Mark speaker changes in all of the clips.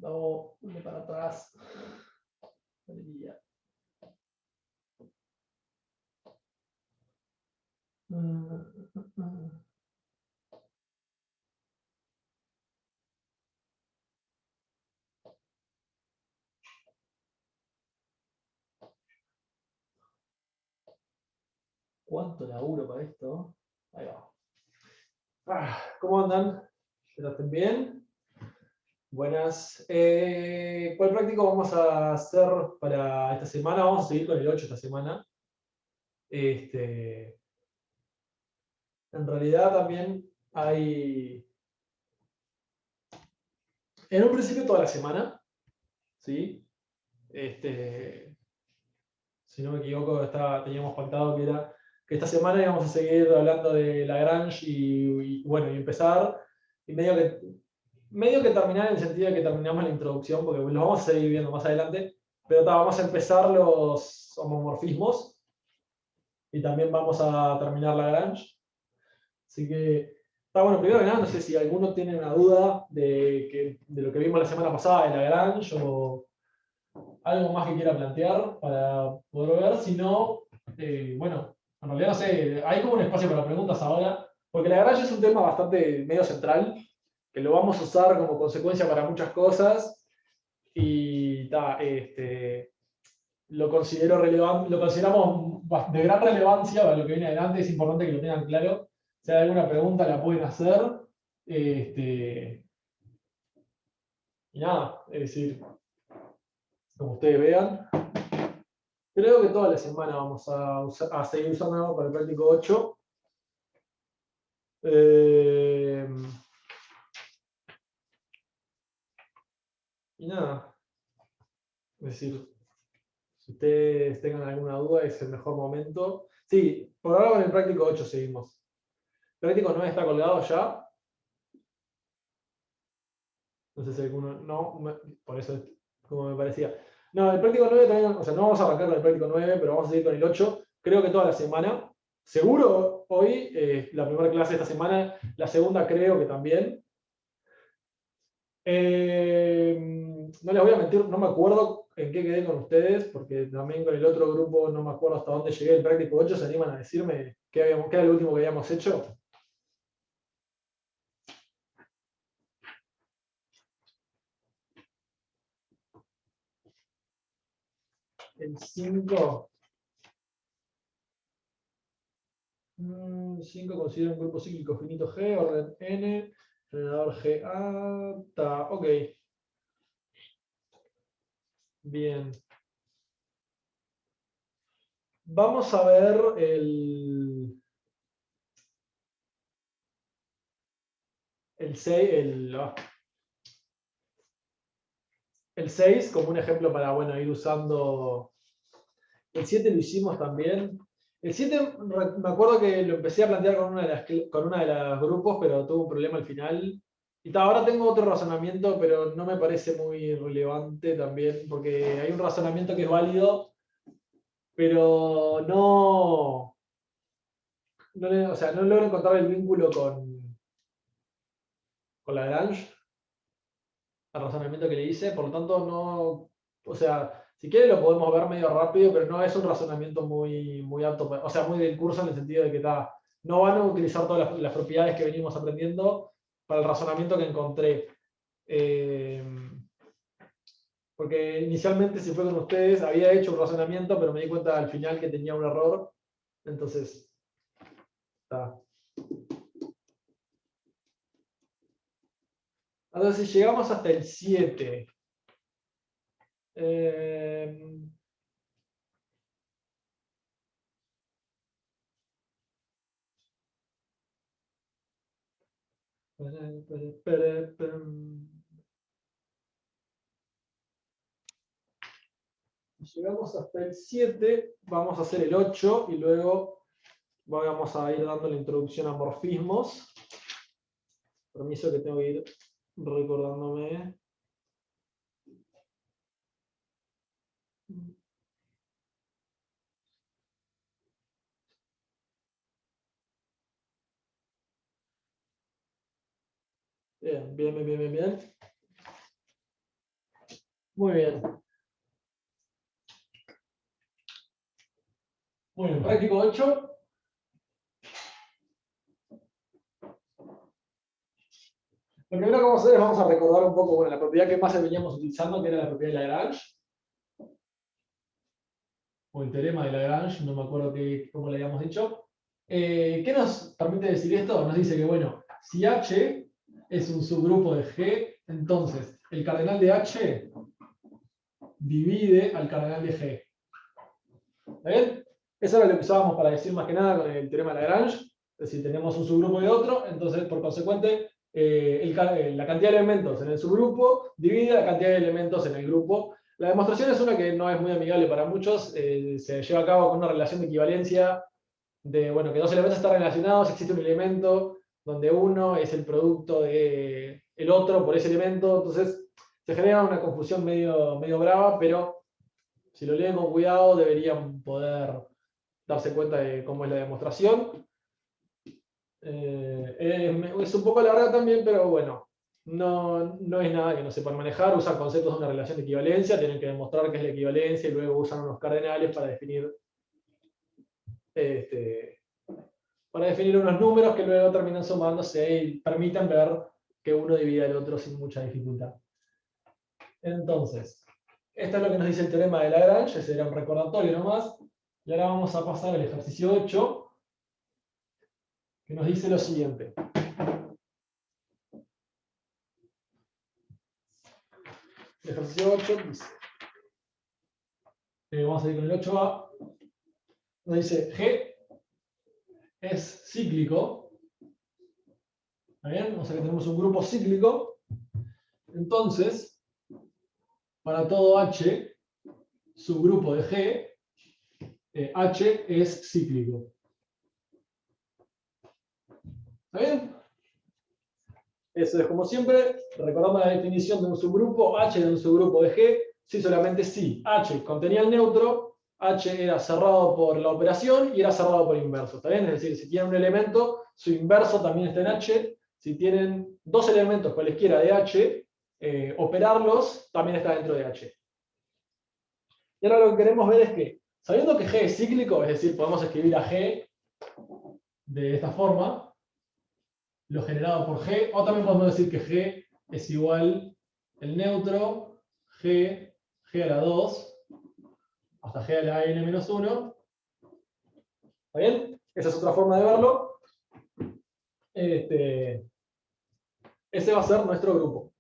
Speaker 1: Vamos para atrás. ¿Cuánto laburo para esto? Ahí va. ¿Cómo andan? ¿Espero estén bien? Buenas. ¿Cuál práctico vamos a hacer para esta semana? Vamos a seguir con el 8 esta semana. En realidad también hay... En un principio toda la semana, ¿sí? Si no me equivoco, teníamos pactado que esta semana íbamos a seguir hablando de Lagrange bueno, y empezar, y medio que terminar en el sentido de que terminamos la introducción, porque lo vamos a seguir viendo más adelante, pero vamos a empezar los homomorfismos y también vamos a terminar Lagrange. Así que, está bueno, primero que nada, no sé si alguno tiene una duda de lo que vimos la semana pasada de Lagrange o algo más que quiera plantear para poder ver. Si no, bueno, en realidad no sé, hay como un espacio para preguntas ahora, porque Lagrange es un tema bastante medio central, que lo vamos a usar como consecuencia para muchas cosas y lo considero relevante, lo consideramos de gran relevancia para lo que viene adelante. Es importante que lo tengan claro. Si hay alguna pregunta la pueden hacer. Y nada, es decir, como ustedes vean. Creo que toda la semana vamos a seguir usando para el práctico 8. Y nada, es decir, si ustedes tengan alguna duda, es el mejor momento. Sí, por ahora con el práctico 8 seguimos. ¿El práctico 9 está colgado ya? No sé si alguno. No, por eso es como me parecía. No, el práctico 9 también, o sea, no vamos a arrancar con el práctico 9, pero vamos a seguir con el 8. Creo que toda la semana. Seguro hoy, la primera clase de esta semana. La segunda creo que también. No les voy a mentir, no me acuerdo en qué quedé con ustedes, porque también con el otro grupo no me acuerdo hasta dónde llegué el práctico 8. ¿Se animan a decirme qué era lo último que habíamos hecho? El 5. 5 considera un grupo cíclico finito G, orden N, generador GA. Ok. Bien. Vamos a ver el 6, el 6 como un ejemplo para, bueno, ir usando. El 7 lo hicimos también. El 7 me acuerdo que lo empecé a plantear con una de las grupos, pero tuvo un problema al final. Y ahora tengo otro razonamiento, pero no me parece muy relevante también, porque hay un razonamiento que es válido, pero o sea, no logro encontrar el vínculo con Lagrange, el razonamiento que le hice, por lo tanto no, o sea, si quiere lo podemos ver medio rápido, pero no es un razonamiento muy apto, o sea, muy del curso en el sentido de que no van a utilizar todas las propiedades que venimos aprendiendo para el razonamiento que encontré. Eh, Porque inicialmente, si fue con ustedes, había hecho un razonamiento, pero me di cuenta al final que tenía un error. Entonces, está. Entonces, si llegamos hasta el 7. Si llegamos hasta el 7, vamos a hacer el 8 y luego vamos a ir dando la introducción a morfismos. Permiso que tengo que ir recordándome. Bien, bien, bien, bien, bien. Muy bien. Muy bien, práctico 8. Lo primero que vamos a hacer es vamos a recordar un poco, bueno, la propiedad que más veníamos utilizando, que era la propiedad de Lagrange. O el teorema de Lagrange, no me acuerdo cómo le habíamos dicho. ¿Qué nos permite decir esto? Nos dice que, bueno, si H es un subgrupo de G, entonces el cardenal de H divide al cardenal de G. ¿Está bien? Eso era lo que usábamos para decir más que nada con el teorema de Lagrange. Es decir, tenemos un subgrupo de otro, entonces por consecuente la cantidad de elementos en el subgrupo divide la cantidad de elementos en el grupo. La demostración es una que no es muy amigable para muchos. Se lleva a cabo con una relación de equivalencia de, bueno, que dos elementos están relacionados, existe un elemento donde uno es el producto del otro por ese elemento. Entonces se genera una confusión medio brava, pero si lo leen con cuidado deberían poder darse cuenta de cómo es la demostración. Es un poco larga también, pero bueno, no es nada que no sepan manejar. Usan conceptos de una relación de equivalencia, tienen que demostrar qué es la equivalencia y luego usan unos cardenales para definir unos números que luego terminan sumándose y permiten ver que uno divide al otro sin mucha dificultad. Entonces, esto es lo que nos dice el teorema de Lagrange, ese era un recordatorio nomás. Y ahora vamos a pasar al ejercicio 8, que nos dice lo siguiente. El ejercicio 8 dice, vamos a ir con el 8a, nos dice G es cíclico, ¿está bien? O sea que tenemos un grupo cíclico, entonces, para todo H, subgrupo de G, H es cíclico. ¿Está bien? Eso es como siempre, recordando la definición de un subgrupo, H de un subgrupo de G, si solamente si H contenía el neutro, H era cerrado por la operación y era cerrado por inverso. ¿Está bien? Es decir, si tienen un elemento, su inverso también está en H. Si tienen dos elementos cualesquiera de H, operarlos también está dentro de H. Y ahora lo que queremos ver es que, sabiendo que G es cíclico, es decir, podemos escribir a G de esta forma, lo generado por G, o también podemos decir que G es igual el neutro, G a la 2, hasta G a la n-1. ¿Está bien? Esa es otra forma de verlo. Ese va a ser nuestro grupo.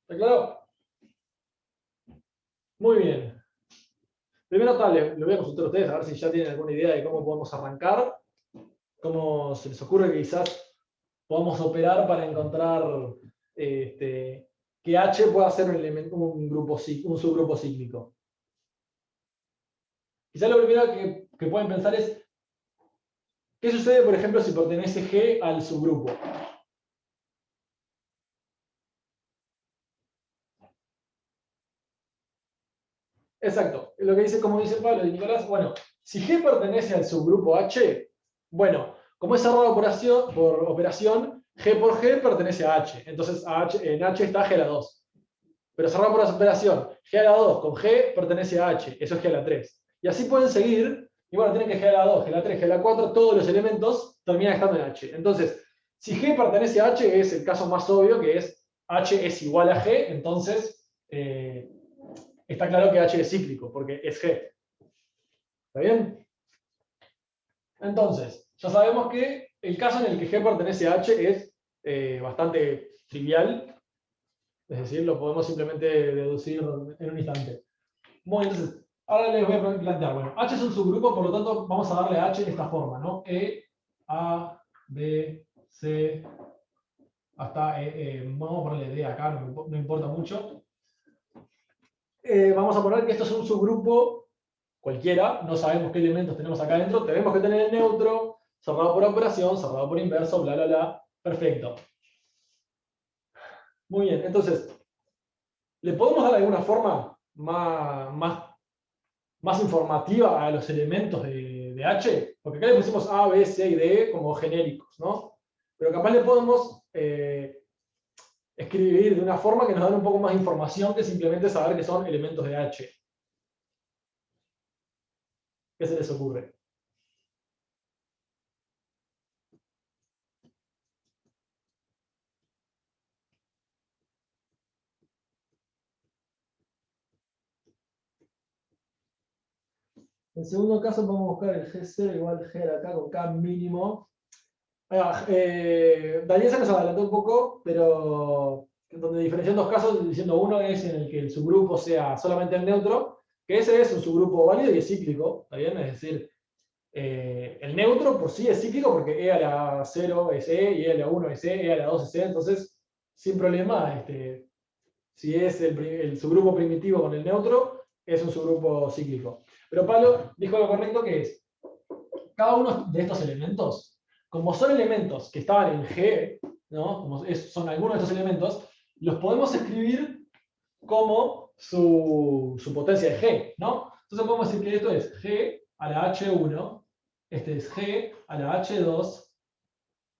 Speaker 1: ¿Está claro? Muy bien. Primero lo voy a consultar a ustedes a ver si ya tienen alguna idea de cómo podemos arrancar. Cómo se les ocurre que quizás podamos operar para encontrar que H pueda ser un subgrupo cíclico. Quizás lo primero que pueden pensar es, ¿qué sucede, por ejemplo, si pertenece G al subgrupo? Exacto, lo que dice, como dice Pablo y Nicolás, bueno, si G pertenece al subgrupo H, bueno, como es cerrado por operación, G por G pertenece a H. Entonces en H está G a la 2. Pero cerrado por operación, G a la 2 con G pertenece a H, eso es G a la 3. Y así pueden seguir, y bueno, tienen que G a la 2, G a la 3, G a la 4, todos los elementos terminan estando en H. Entonces, si G pertenece a H, es el caso más obvio, que es H es igual a G, entonces está claro que H es cíclico, porque es G. ¿Está bien? Entonces, ya sabemos que el caso en el que G pertenece a H es bastante trivial, es decir, lo podemos simplemente deducir en un instante. Muy bien, entonces, ahora les voy a plantear, bueno, H es un subgrupo, por lo tanto vamos a darle a H de esta forma, ¿no? E, A, B, C, hasta vamos a ponerle D acá, no importa mucho. Vamos a poner que esto es un subgrupo cualquiera, no sabemos qué elementos tenemos acá adentro, tenemos que tener el neutro, cerrado por operación, cerrado por inverso, bla, bla, bla. Perfecto. Muy bien, entonces, ¿le podemos dar alguna forma más informativa a los elementos de H? Porque acá le pusimos A, B, C y D como genéricos, ¿no? Pero capaz le podemos escribir de una forma que nos dan un poco más de información que simplemente saber que son elementos de H. ¿Qué se les ocurre? En segundo caso podemos buscar el G0 igual G de acá con K mínimo. Daniel se nos adelantó un poco, pero donde diferencian dos casos, diciendo uno es en el que el subgrupo sea solamente el neutro, que ese es un subgrupo válido y es cíclico, ¿está bien? Es decir, el neutro por sí es cíclico porque E a la 0 es E, y E a la 1 es E, E a la 2 es E, entonces, sin problema, si es el subgrupo primitivo con el neutro, es un subgrupo cíclico. Pero Pablo dijo lo correcto que es, cada uno de estos elementos, como son elementos que estaban en G, ¿no? Como son algunos de estos elementos, los podemos escribir como su potencia de G, ¿no? Entonces podemos decir que esto es G a la H1, este es G a la H2,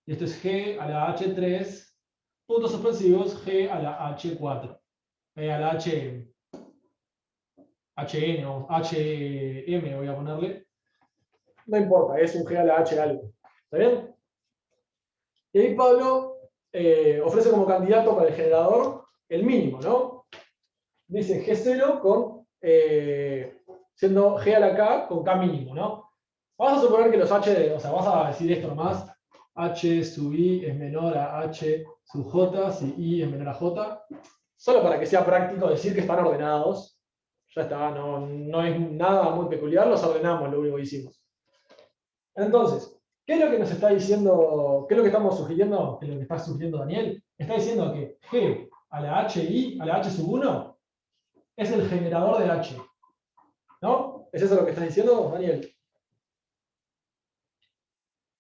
Speaker 1: y esto es G a la H3, puntos suspensivos G a la H4, a la HN, o HM voy a ponerle. No importa, es un G a la H algo. ¿Está bien? Y ahí Pablo ofrece como candidato para el generador el mínimo, ¿no? Dice G0 con, siendo G a la K con K mínimo, ¿no? Vamos a suponer que los H, o sea, vamos a decir esto nomás, H sub I es menor a H sub J, si I es menor a J, solo para que sea práctico decir que están ordenados. Ya está, no es nada muy peculiar, los ordenamos, lo único que hicimos. Entonces, ¿qué es lo que nos está diciendo? ¿Qué es lo que estamos sugiriendo? ¿Qué es lo que está sugiriendo Daniel? Está diciendo que G a la HI, a la H sub 1, es el generador de H. ¿No? ¿Es eso lo que estás diciendo, Daniel?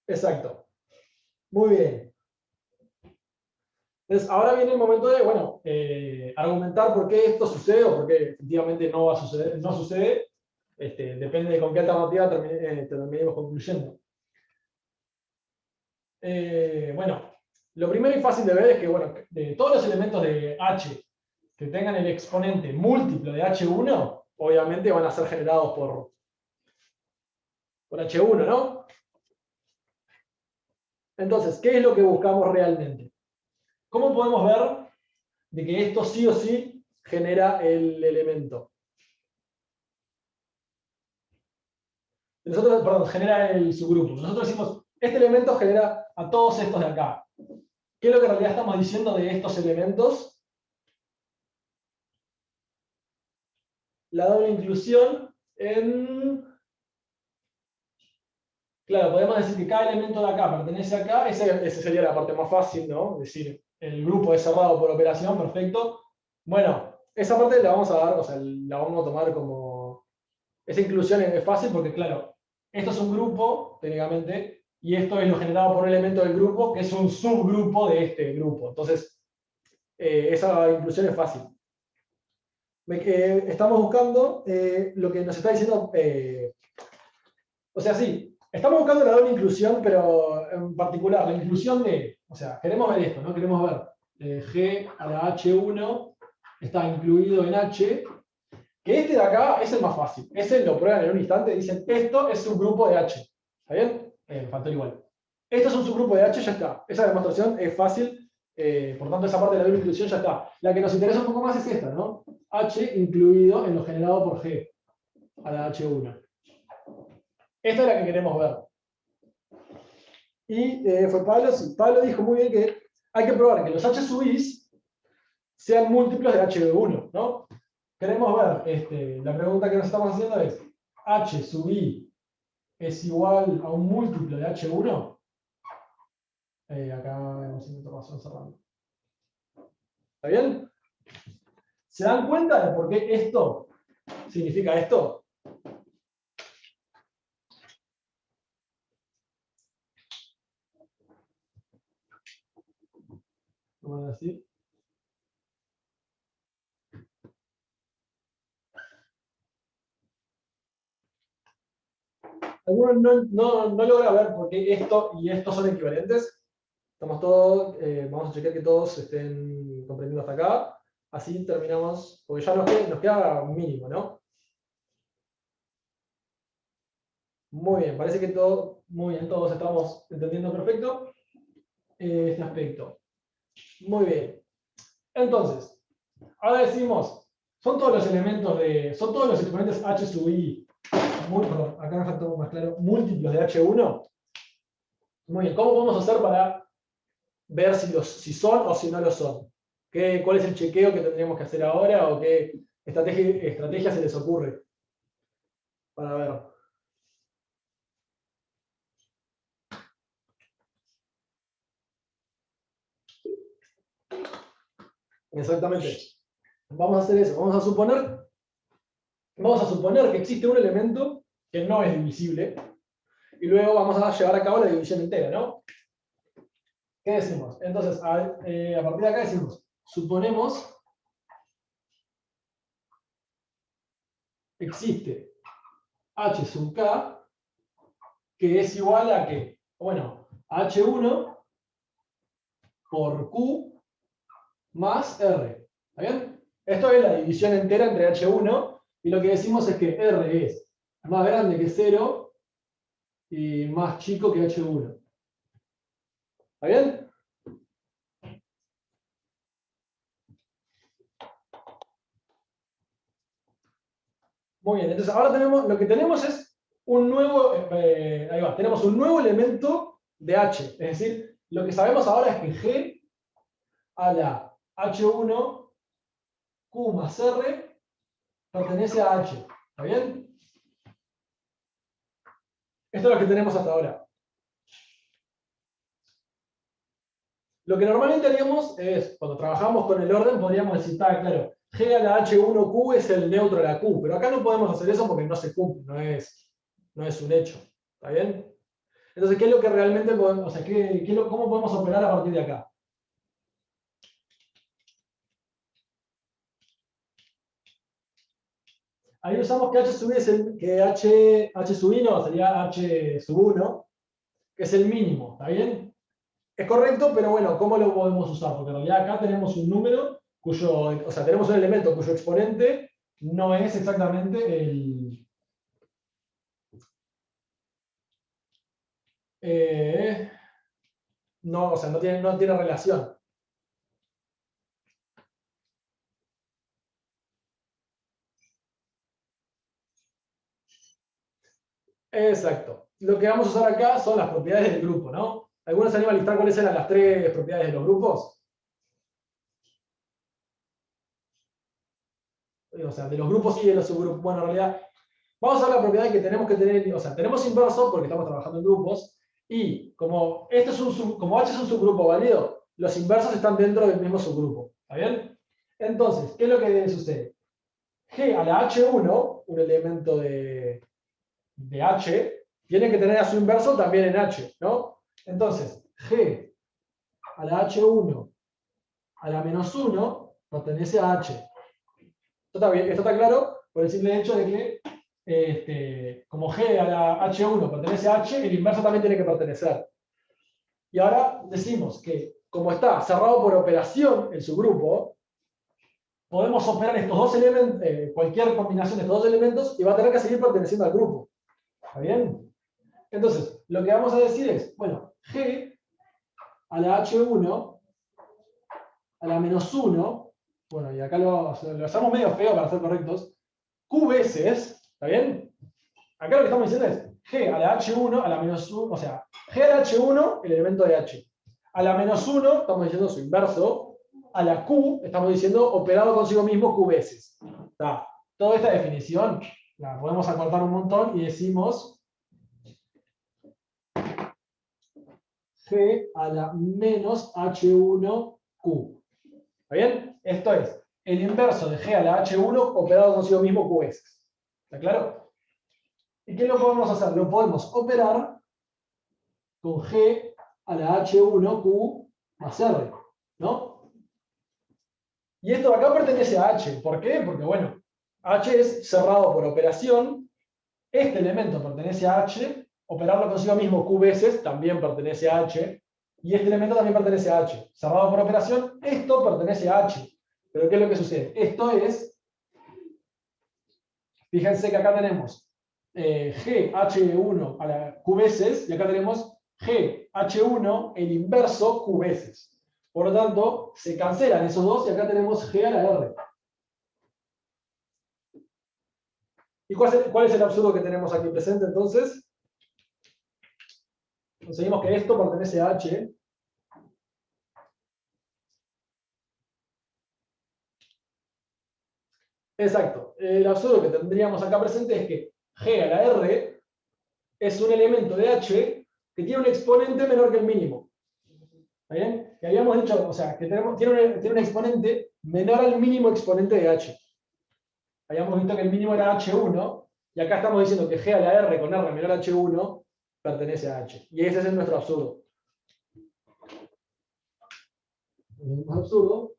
Speaker 1: Exacto. Muy bien. Entonces, ahora viene el momento de, bueno, argumentar por qué esto sucede o por qué efectivamente no va a suceder, no sucede. Depende de con qué alternativa terminemos concluyendo. Bueno, lo primero y fácil de ver es que, bueno, de todos los elementos de H que tengan el exponente múltiplo de H1, obviamente van a ser generados por H1, ¿no? Entonces, ¿qué es lo que buscamos realmente? ¿Cómo podemos ver de que esto sí o sí genera el elemento? Nosotros, perdón, genera el subgrupo. Nosotros decimos, este elemento genera a todos estos de acá. ¿Qué es lo que en realidad estamos diciendo de estos elementos? La doble inclusión en... Claro, podemos decir que cada elemento de acá pertenece acá, esa sería la parte más fácil, ¿no? Es decir, el grupo es cerrado por operación, perfecto. Bueno, esa parte la vamos a dar, o sea, la vamos a tomar como... Esa inclusión es fácil porque, claro, esto es un grupo, técnicamente, y esto es lo generado por un elemento del grupo, que es un subgrupo de este grupo. Entonces, esa inclusión es fácil. Estamos buscando lo que nos está diciendo... o sea, sí, estamos buscando la doble inclusión, pero en particular, la inclusión de... O sea, queremos ver esto, ¿no? Queremos ver G a la H1 está incluido en H, que este de acá es el más fácil. Ese lo prueban en un instante, dicen, esto es un grupo de H. ¿Está bien? Me faltó igual. Esto es un subgrupo de H, ya está. Esa demostración es fácil, por tanto esa parte de la doble inclusión ya está. La que nos interesa un poco más es esta, ¿no? H incluido en lo generado por G a la H1. Esta es la que queremos ver. Y fue Pablo, sí. Pablo dijo muy bien que hay que probar que los H sub i's sean múltiplos de H1, ¿no? Queremos ver, la pregunta que nos estamos haciendo es, H sub i es igual a un múltiplo de H1. Acá vemos un paso cerrando. ¿Está bien? ¿Se dan cuenta de por qué esto significa esto? ¿Cómo van a decir? ¿Alguno no logra ver por qué esto y esto son equivalentes? Estamos todos, vamos a chequear que todos estén comprendiendo hasta acá. Así terminamos, porque ya nos queda un mínimo, ¿no? Muy bien, parece que muy bien, todos estamos entendiendo perfecto este aspecto. Muy bien. Entonces, ahora decimos, son todos los exponentes h sub i, perdón, acá me faltó más claro, múltiplos de h1. Muy bien, ¿cómo podemos hacer para ver si son o si no lo son? ¿Cuál es el chequeo que tendríamos que hacer ahora o qué estrategia se les ocurre para ver? Exactamente. Vamos a hacer eso. Vamos a suponer que existe un elemento que no es divisible y luego vamos a llevar a cabo la división entera, ¿no? ¿Qué decimos? Entonces, a partir de acá decimos, suponemos existe h sub k que es igual a ¿qué? Bueno, h1 por q más r. ¿Está bien? Esto es la división entera entre h1 y lo que decimos es que r es más grande que 0 y más chico que h1. ¿Está bien? Muy bien, entonces ahora lo que tenemos es un nuevo, ahí va, tenemos un nuevo elemento de h. Es decir, lo que sabemos ahora es que g a la h1 q más r pertenece a h. ¿Está bien? Esto es lo que tenemos hasta ahora. Lo que normalmente haríamos es, cuando trabajamos con el orden, podríamos decir, está claro, g a la h1q es el neutro de la q, pero acá no podemos hacer eso porque no se cumple, no es un hecho. ¿Está bien? Entonces, ¿qué es lo que realmente podemos, o sea, cómo podemos operar a partir de acá? Ahí usamos que h sub i que h sub i no, sería h sub 1, que es el mínimo, ¿está bien? Es correcto, pero bueno, ¿cómo lo podemos usar? Porque en realidad acá tenemos un número o sea, tenemos un elemento cuyo exponente no es exactamente no, o sea, no tiene relación. Exacto. Lo que vamos a usar acá son las propiedades del grupo, ¿no? ¿Algunos se animan a listar cuáles eran las tres propiedades de los grupos? O sea, de los grupos y de los subgrupos. Bueno, en realidad, vamos a ver la propiedad que tenemos que tener, o sea, tenemos inverso porque estamos trabajando en grupos, y como, como H es un subgrupo válido, los inversos están dentro del mismo subgrupo. ¿Está bien? Entonces, ¿qué es lo que sucede? G a la H1, un elemento de H, tiene que tener a su inverso también en H, ¿no? Entonces, G a la H1 a la menos 1 pertenece a H. Esto está bien, esto está claro por el simple hecho de que como G a la H1 pertenece a H, el inverso también tiene que pertenecer. Y ahora decimos que como está cerrado por operación el subgrupo, podemos operar estos dos elementos, cualquier combinación de estos dos elementos, y va a tener que seguir perteneciendo al grupo. ¿Está bien? Entonces, lo que vamos a decir es, bueno, G a la H1 a la menos 1, bueno, y acá lo hacemos medio feo para ser correctos, Q veces, ¿está bien? Acá lo que estamos diciendo es G a la H1 a la menos 1, o sea, G a la H1, el elemento de H. A la menos 1, estamos diciendo su inverso. A la Q, estamos diciendo operado consigo mismo Q veces. ¿Está? Toda esta definición la podemos acortar un montón y decimos G a la menos H1Q. ¿Está bien? Esto es el inverso de G a la H1 operado consigo mismo Q veces. ¿Está claro? ¿Y qué lo podemos hacer? Lo podemos operar con G a la H1Q más R, ¿no? Y esto de acá pertenece a H. ¿Por qué? Porque, bueno, H es cerrado por operación. Este elemento pertenece a H. Operarlo consigo mismo Q veces también pertenece a H. Y este elemento también pertenece a H. Cerrado por operación, esto pertenece a H. Pero ¿qué es lo que sucede? Esto es, fíjense que acá tenemos GH1 a la Q veces, y acá tenemos GH1, el inverso, Q veces. Por lo tanto, se cancelan esos dos y acá tenemos G a la R. ¿Y cuál es el absurdo que tenemos aquí presente entonces? Conseguimos que esto pertenece a H. Exacto. El absurdo que tendríamos acá presente es que G a la R es un elemento de H que tiene un exponente menor que el mínimo. ¿Está bien? Que habíamos dicho, o sea, que tiene un exponente menor al mínimo exponente de H. Habíamos visto que el mínimo era H1, y acá estamos diciendo que G a la R con R menor a H1 pertenece a H. Y ese es nuestro absurdo. El más absurdo.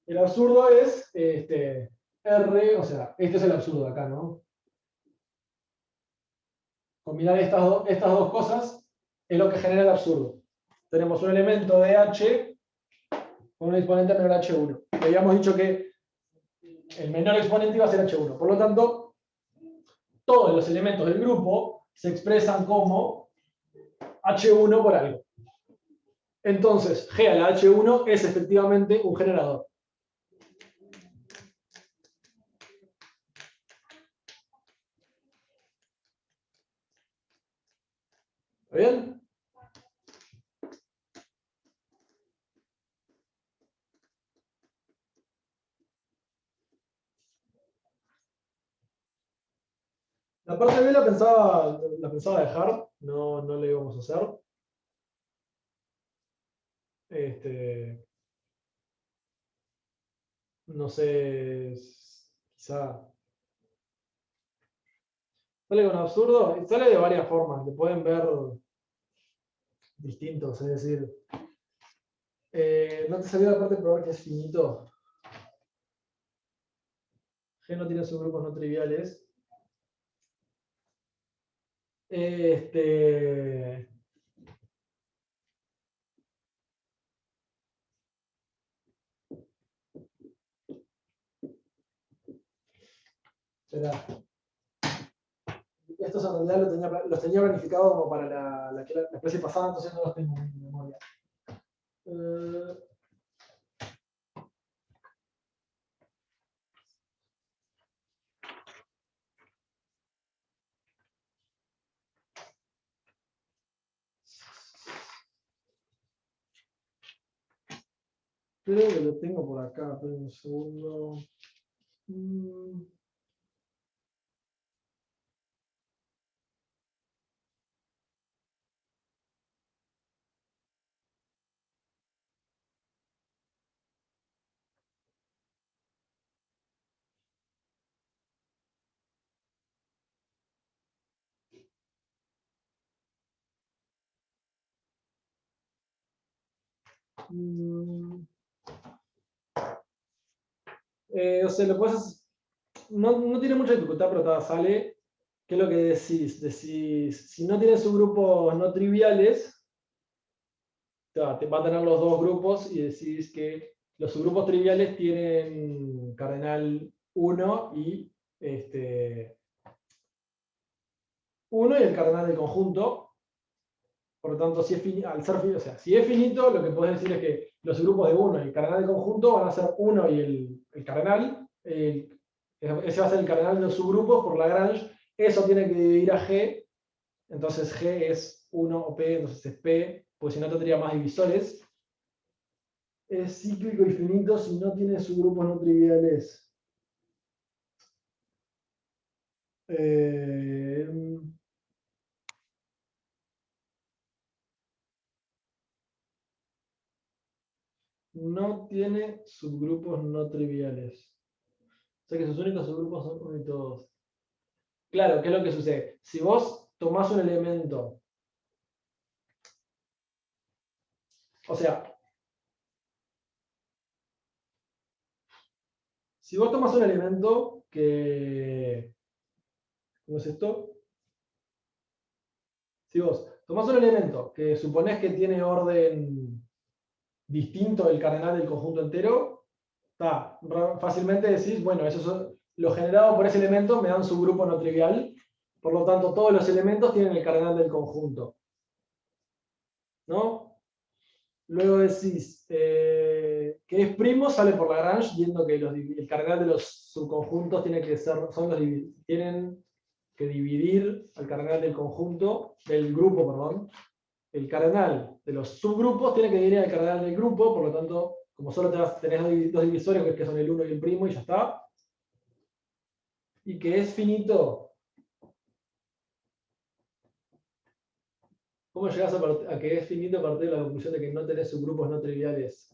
Speaker 1: El absurdo es R, o sea, este es el absurdo de acá, ¿no? Combinar estas dos cosas es lo que genera el absurdo. Tenemos un elemento de H con un exponente menor a H1. Habíamos dicho que el menor exponente iba a ser H1. Por lo tanto, todos los elementos del grupo se expresan como H1 por algo. Entonces, G a la H1 es efectivamente un generador. ¿Está bien? La parte B la pensaba dejar, no la íbamos a hacer. No sé, quizá sale con absurdo, y sale de varias formas, lo pueden ver distintos, es decir, ¿no te salió la parte de probar que es finito? G no tiene subgrupos no triviales. Será. Estos en realidad los tenía planificado como para la clase pasada, entonces no los tengo en mi memoria. Creo que lo tengo por acá, esperen un segundo. O sea, lo puedes, no tiene mucha dificultad, pero sale. ¿Qué es lo que decís? Decís, si no tienes subgrupos no triviales, te va a tener los dos grupos y decís que los subgrupos triviales tienen cardenal 1 y 1 y el cardenal del conjunto. Por lo tanto, si es finito, al ser finito, o sea, si es finito, lo que podés decir es que los subgrupos de 1 y el cardenal del conjunto van a ser 1 y el cardenal. Ese va a ser el cardenal de los subgrupos por Lagrange. Eso tiene que dividir a G. Entonces G es 1 o P, entonces es P, pues si no tendría más divisores. Es cíclico y finito si no tiene subgrupos no triviales. Eh, no tiene subgrupos no triviales. O sea que sus únicos subgrupos son 1 y 2. Claro, ¿qué es lo que sucede? Si vos tomás un elemento, o sea, si vos tomás un elemento que, ¿cómo es esto? Si vos tomás un elemento que suponés que tiene orden distinto del cardenal del conjunto entero, fácilmente decís, bueno, lo generado por ese elemento me da un subgrupo no trivial, por lo tanto todos los elementos tienen el cardenal del conjunto. ¿No? Luego decís que es primo, sale por Lagrange, viendo que el cardenal de los subconjuntos tienen que dividir al cardenal del conjunto, del grupo, perdón. El cardenal de los subgrupos tiene que dividir al cardenal del grupo, por lo tanto, como solo tenés dos divisorios, que son el 1 y el primo, y ya está. Y que es finito. ¿Cómo llegás a que es finito a partir de la conclusión de que no tenés subgrupos no triviales?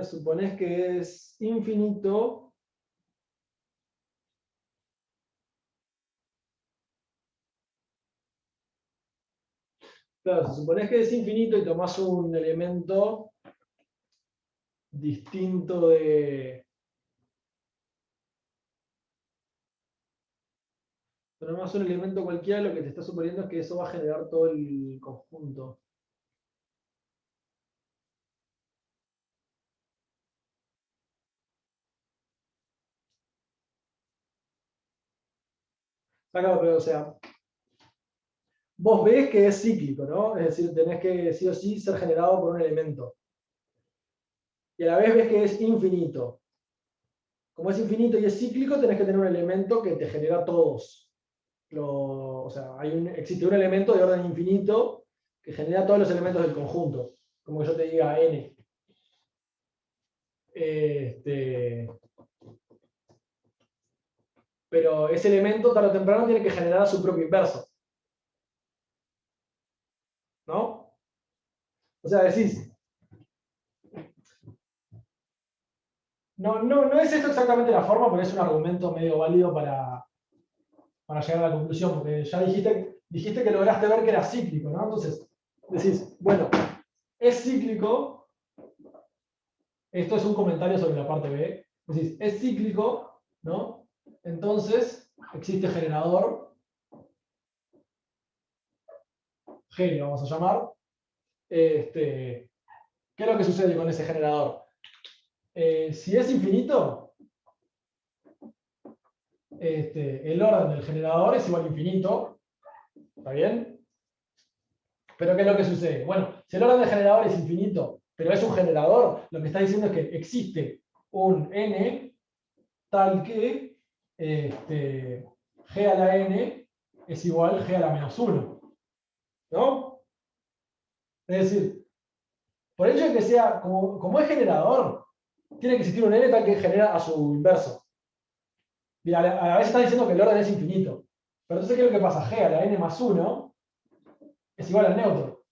Speaker 1: Suponés que es infinito. Claro, si suponés que es infinito y tomás un elemento distinto de... Tomás un elemento cualquiera, lo que te está suponiendo es que eso va a generar todo el conjunto. Claro, pero o sea, vos ves que es cíclico, ¿no? Es decir, tenés que sí o sí ser generado por un elemento. Y a la vez ves que es infinito. Como es infinito y es cíclico, tenés que tener un elemento que te genera todos. O sea, existe un elemento de orden infinito que genera todos los elementos del conjunto. Como que yo te diga n. Pero ese elemento tarde o temprano tiene que generar su propio inverso. ¿No? O sea, decís, no es esto exactamente la forma, pero es un argumento medio válido para llegar a la conclusión, porque ya dijiste que lograste ver que era cíclico, ¿no? Entonces, decís, bueno, es cíclico, esto es un comentario sobre la parte B, decís, es cíclico, ¿no? Entonces, existe generador, G le vamos a llamar. ¿Qué es lo que sucede con ese generador? Si es infinito, el orden del generador es igual a infinito, ¿está bien? Pero ¿qué es lo que sucede? Bueno, si el orden del generador es infinito, pero es un generador, lo que está diciendo es que existe un n tal que g a la n es igual a g a la menos 1. ¿No? Es decir, por el hecho de que sea, como es generador, tiene que existir un n tal que genera a su inverso. Y a la vez está diciendo que el orden es infinito. Pero entonces, ¿qué es lo que pasa? G a la n más 1 es igual al neutro.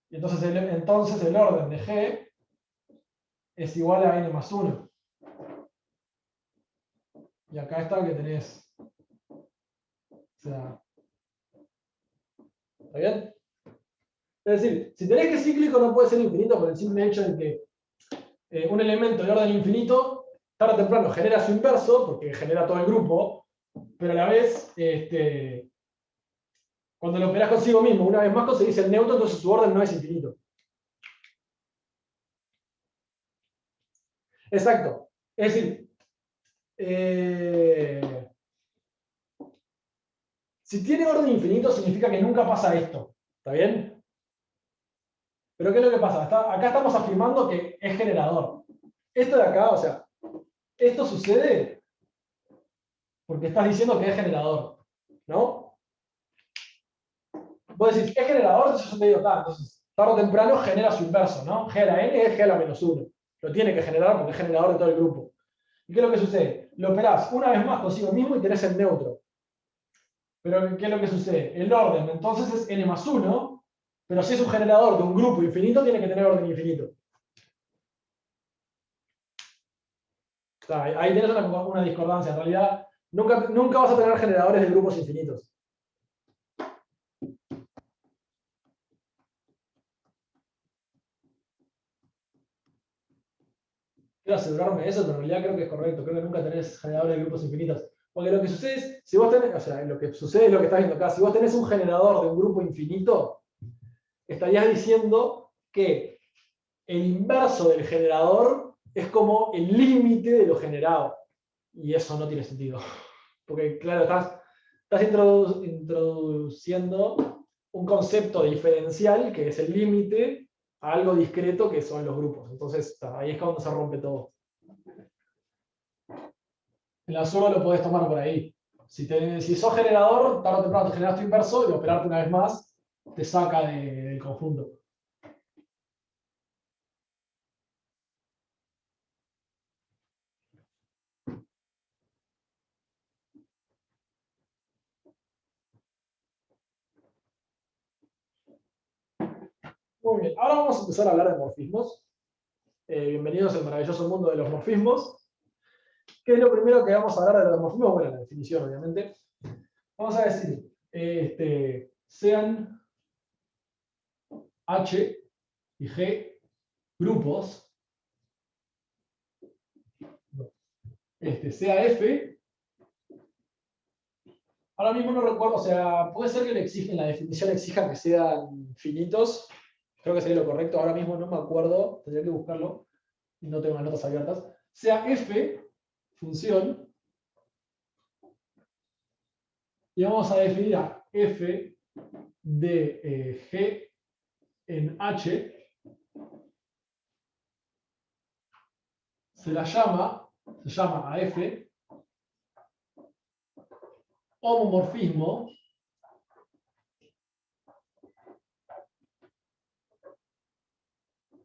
Speaker 1: Y entonces el orden de G es igual a n más 1. Y acá está que tenés. O sea, ¿está bien? Es decir, si tenés que cíclico no puede ser infinito por el simple hecho de que un elemento de orden infinito, tarde o temprano genera su inverso, porque genera todo el grupo, pero a la vez, cuando lo operás consigo mismo, una vez más conseguís el neutro, entonces su orden no es infinito. Exacto. Es decir, si tiene orden infinito significa que nunca pasa esto. ¿Está bien? Pero ¿qué es lo que pasa? Acá estamos afirmando que es generador. Esto de acá, o sea, esto sucede porque estás diciendo que es generador. ¿No? Vos decís, ¿es generador? Entonces yo te digo, entonces tarde o temprano genera su inverso, ¿no? G a la n es G a la menos 1. Lo tiene que generar porque es generador de todo el grupo. ¿Y qué es lo que sucede? Lo operás una vez más consigo mismo y tenés el neutro. Pero ¿qué es lo que sucede? El orden entonces es n más 1, pero si es un generador de un grupo infinito, tiene que tener orden infinito. O sea, ahí tenés una discordancia. En realidad, nunca vas a tener generadores de grupos infinitos. quiero asegurarme de eso, pero en realidad creo que es correcto. Creo que nunca tenés generadores de grupos infinitos. Porque lo que sucede es, si vos tenés, o sea, lo que sucede es lo que estás viendo acá. Si vos tenés un generador de un grupo infinito, estarías diciendo que el inverso del generador es como el límite de lo generado. Y eso no tiene sentido. Porque, claro, estás introduciendo un concepto diferencial que es el límite a algo discreto que son los grupos. Entonces, ahí es cuando se rompe todo. El azul lo podés tomar por ahí. Si sos generador, tarde o temprano te generas tu inverso y operarte una vez más te saca del conjunto. Muy bien, ahora vamos a empezar a hablar de morfismos. Bienvenidos al maravilloso mundo de los morfismos. ¿Qué es lo primero que vamos a hablar de los morfismos? Bueno, la definición, obviamente. Vamos a decir, sean H y G grupos, sea F. Ahora mismo no recuerdo, o sea, puede ser que la definición exija que sean finitos. Creo que sería lo correcto. Ahora mismo no me acuerdo, tendría que buscarlo. Y no tengo las notas abiertas. Sea F, función. Y vamos a definir a F de G en H. Se llama a F homomorfismo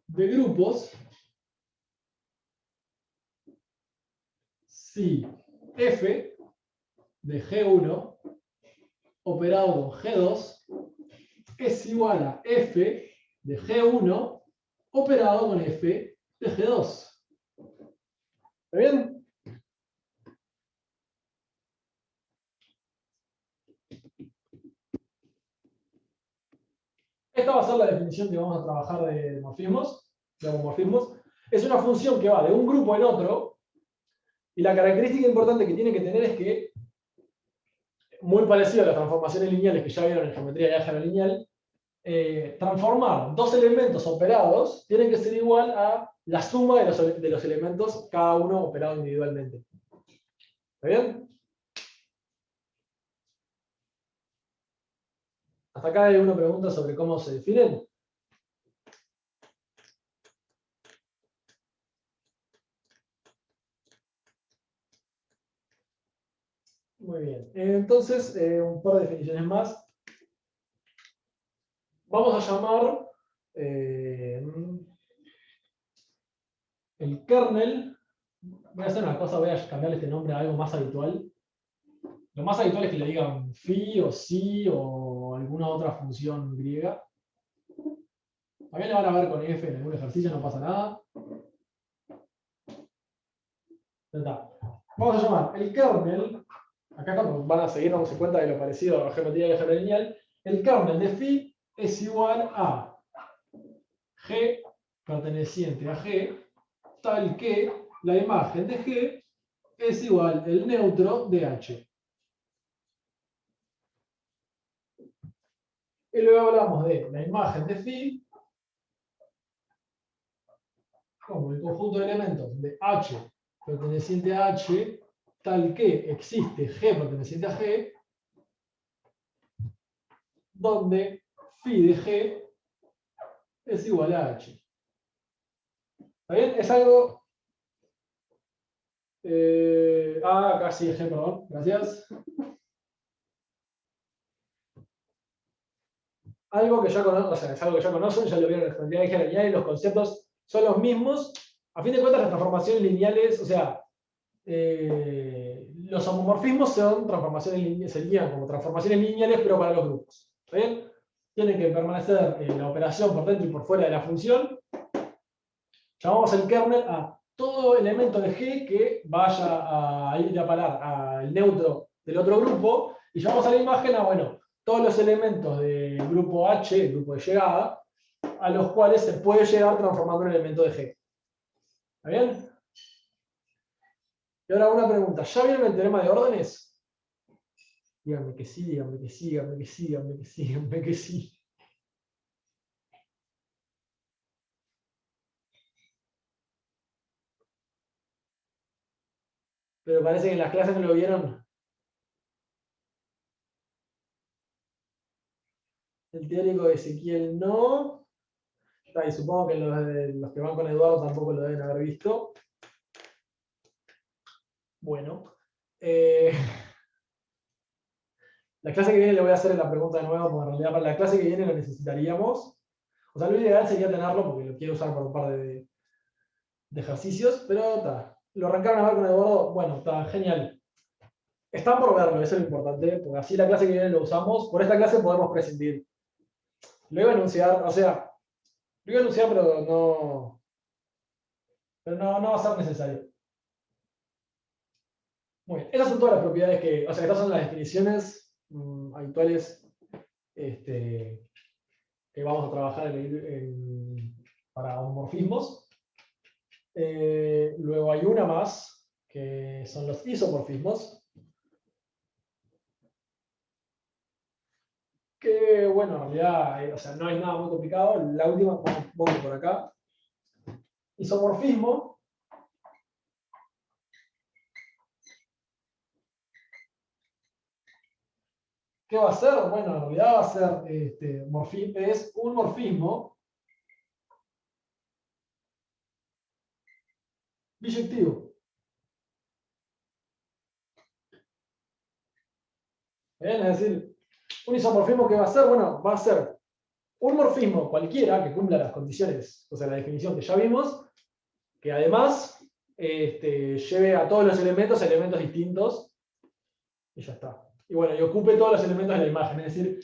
Speaker 1: de grupos si F de G1 operado con G2 es igual a F de G1 operado con F de G2. ¿Está bien? Esta va a ser la definición que vamos a trabajar de morfismos, de homomorfismos. Es una función que va de un grupo en otro, y la característica importante que tiene que tener es que, muy parecido a las transformaciones lineales que ya vieron en geometría de álgebra lineal, transformar dos elementos operados tiene que ser igual a la suma de los elementos, cada uno operado individualmente. ¿Está bien? Hasta acá hay una pregunta sobre cómo se definen. Muy bien. Entonces, un par de definiciones más. Vamos a llamar el kernel. Voy a hacer una cosa, voy a cambiarle este nombre a algo más habitual. Lo más habitual es que le digan phi o si o alguna otra función griega. También lo van a ver con f en algún ejercicio, no pasa nada. Ya está. Vamos a llamar el kernel. Acá van a seguir dándose cuenta de lo parecido a la geometría de álgebra lineal. El kernel de phi es igual a G perteneciente a G, tal que la imagen de G es igual al neutro de H. Y luego hablamos de la imagen de phi como el conjunto de elementos de H perteneciente a H, tal que existe G perteneciente a G, donde phi de G es igual a H. ¿Está bien? Es algo... acá sí, G, perdón. Gracias. Algo que ya conocen, o sea, es algo que ya conocen, ya lo vieron en la geometría de álgebra lineal y los conceptos son los mismos. A fin de cuentas, las transformaciones lineales, o sea, los homomorfismos son transformaciones lineales, serían como transformaciones lineales, pero para los grupos. ¿Está bien? Tiene que permanecer la operación por dentro y por fuera de la función. Llamamos el kernel a todo elemento de G que vaya a ir a parar al neutro del otro grupo, y llamamos a la imagen a, bueno, todos los elementos del grupo H, el grupo de llegada, a los cuales se puede llegar transformando un elemento de G. ¿Está bien? Y ahora una pregunta, ¿ya vieron el teorema de órdenes? Díganme que sí, díganme que sí, díganme que sí, díganme que sí, díganme que sí. Pero parece que en las clases no lo vieron. El teórico de Ezequiel no. Y supongo que los que van con Eduardo tampoco lo deben haber visto. Bueno. La clase que viene le voy a hacer la pregunta de nuevo, porque en realidad para la clase que viene lo necesitaríamos. O sea, lo ideal sería tenerlo porque lo quiero usar para un par de ejercicios, pero está. Lo arrancaron a ver con Eduardo. Bueno, está genial. Están por verlo, eso es lo importante, porque así la clase que viene lo usamos. Por esta clase podemos prescindir. Lo iba a anunciar, o sea, lo iba a anunciar, pero no va a ser necesario. Muy bien. Esas son todas las propiedades que, o sea, estas son las definiciones habituales que vamos a trabajar para homomorfismos. Luego hay una más, que son los isomorfismos. Que, bueno, en realidad, o sea, no hay nada muy complicado. La última, vamos por acá. Isomorfismo. ¿Qué va a ser? Bueno, en realidad va a ser, es un morfismo biyectivo. ¿Bien? Es decir, un isomorfismo que va a ser, bueno, va a ser un morfismo cualquiera que cumpla las condiciones, o sea, la definición que ya vimos, que además lleve a todos los elementos distintos, y ya está. Y bueno, y ocupe todos los elementos de la imagen. Es decir,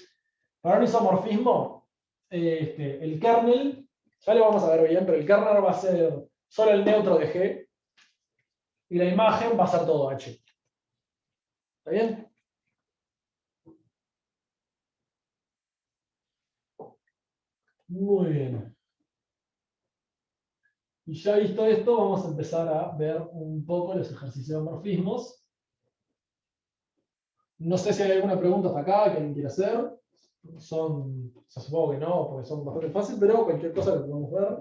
Speaker 1: para un isomorfismo, el kernel, ya lo vamos a ver bien, pero el kernel va a ser solo el neutro de G, y la imagen va a ser todo H. ¿Está bien? Muy bien. Y ya visto esto, vamos a empezar a ver un poco los ejercicios de morfismos. No sé si hay alguna pregunta hasta acá que alguien quiera hacer. Supongo que no, porque son bastante fáciles, pero cualquier cosa que podamos ver.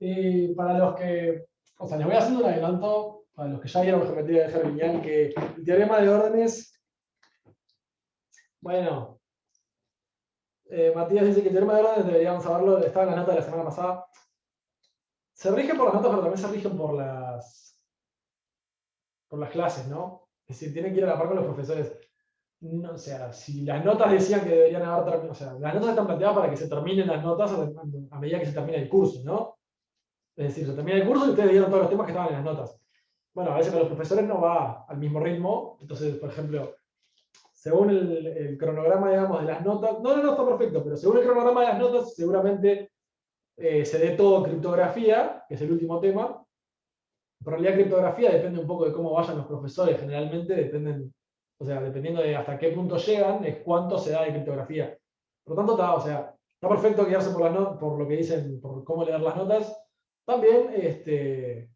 Speaker 1: Y para los que, o sea, les voy haciendo un adelanto, para los que ya vieron geometría de Hermitian, que el teorema de órdenes, bueno, Matías dice que el teorema de órdenes deberíamos saberlo, estaba en la nota de la semana pasada. Se rige por las notas, pero también se rigen por las clases, ¿no? Es decir, tienen que ir a la par con los profesores. No, o sea, si las notas decían que deberían haber terminado, o sea, las notas están planteadas para que se terminen las notas a medida que se termina el curso, ¿no? Es decir, se termina el curso y ustedes dieron todos los temas que estaban en las notas. Bueno, a veces con los profesores no va al mismo ritmo, entonces, por ejemplo, según el cronograma, digamos, de las notas, no está perfecto, pero según el cronograma de las notas, seguramente se dé todo criptografía, que es el último tema. En realidad, criptografía depende un poco de cómo vayan los profesores, generalmente dependen, o sea, dependiendo de hasta qué punto llegan, es cuánto se da de criptografía. Por lo tanto, o sea, está perfecto guiarse por lo que dicen, por cómo leer las notas. También, en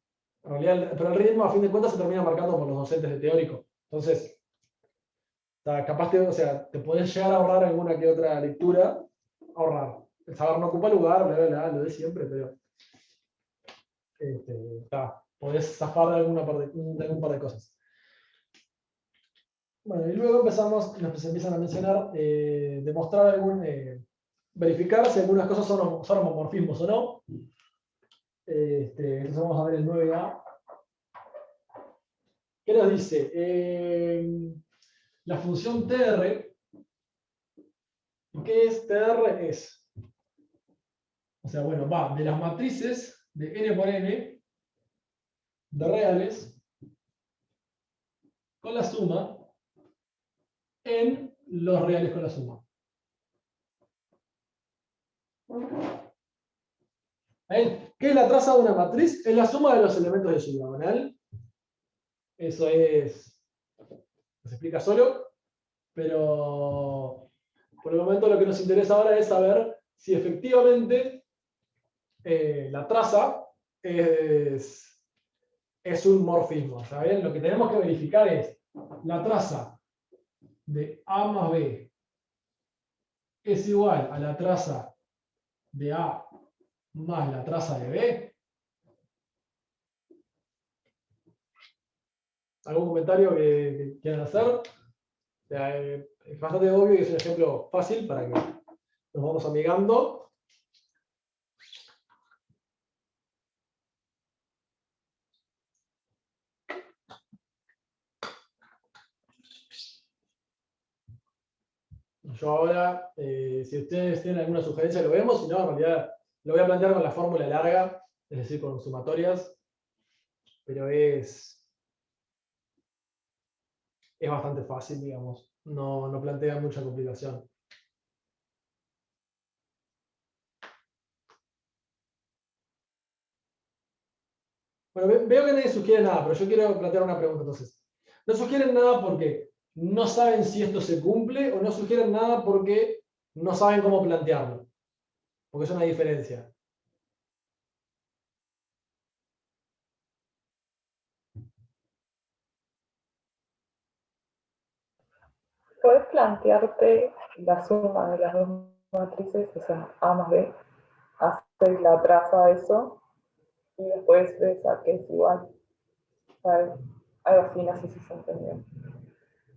Speaker 1: realidad, pero el ritmo, a fin de cuentas, se termina marcando por los docentes de teórico. Entonces, capaz o sea, te podés llegar a ahorrar alguna que otra lectura, ahorrar. El saber no ocupa lugar, bla, bla, bla, lo de siempre, pero podés zafar de algún par de cosas. Bueno, y luego nos empiezan a mencionar, demostrar verificar si algunas cosas son homomorfismos o no. Entonces vamos a ver el 9A. ¿Qué nos dice? La función TR, ¿qué es TR? O sea, bueno, va de las matrices de n por n de reales con la suma en los reales con la suma. ¿Qué es la traza de una matriz? Es la suma de los elementos de su diagonal. eso se explica solo, pero por el momento lo que nos interesa ahora es saber si efectivamente la traza es un morfismo. ¿Está bien? Lo que tenemos que verificar es la traza de A más B es igual a la traza de A más la traza de B. ¿Algún comentario que quieran hacer? O sea, es bastante obvio y es un ejemplo fácil para que nos vamos amigando. Yo ahora, si ustedes tienen alguna sugerencia, lo vemos. Si no, en realidad lo voy a plantear con la fórmula larga, es decir, con sumatorias, pero es bastante fácil, digamos. No plantea mucha complicación. Bueno, veo que nadie sugiere nada, pero yo quiero plantear una pregunta entonces. No sugieren nada porque no saben si esto se cumple o no sugieren nada porque no saben cómo plantearlo. Porque es una diferencia.
Speaker 2: Puedes plantearte la suma de las dos matrices, o sea, A más B, haces la traza de eso y después ves a qué es igual. ¿Sabes? Algo así, no sé si se entendió.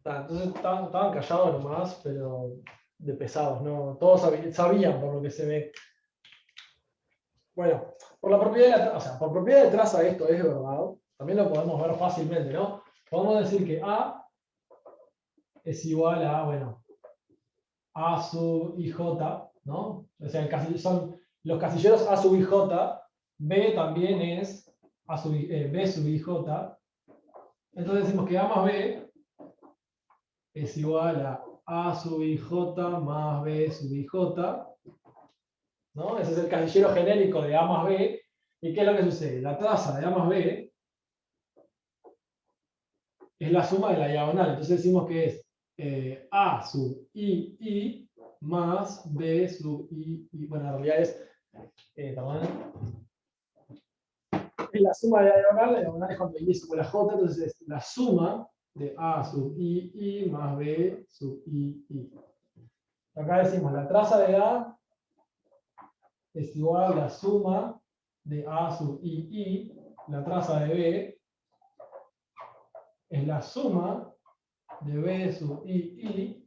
Speaker 1: Entonces estaban callados nomás, pero de pesados, ¿no? Todos sabían por lo que se ve. Bueno, por la propiedad de o sea, por propiedad de traza esto es verdad. También lo podemos ver fácilmente, ¿no? Podemos decir que A es igual a, bueno, A sub IJ, ¿no? O sea, son los casilleros A sub IJ, B también es B sub IJ. Entonces decimos que A más B es igual a sub IJ más B sub IJ, ¿no? Ese es el casillero genérico de A más B. ¿Y qué es lo que sucede? La traza de A más B es la suma de la diagonal. Entonces decimos que es A sub I más B sub I. Bueno, en realidad es la suma de la diagonal es cuando I es igual a J, entonces es la suma de A sub I más B sub I. Acá decimos la traza de A es igual a la suma de A sub I, la traza de B es la suma de B sub I.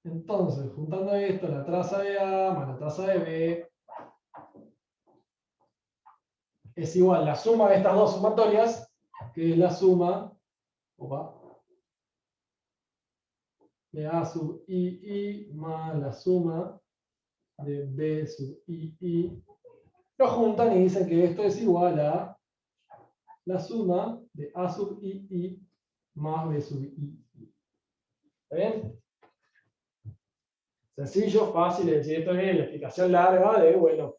Speaker 1: Entonces, juntando esto, la traza de A más la traza de B es igual a la suma de estas dos sumatorias, que es la suma de A sub I más la suma de B sub I. Lo juntan y dicen que esto es igual a la suma de A sub I más B sub I. ¿Está bien? Sencillo, fácil, es decir, esto es la explicación larga de, bueno,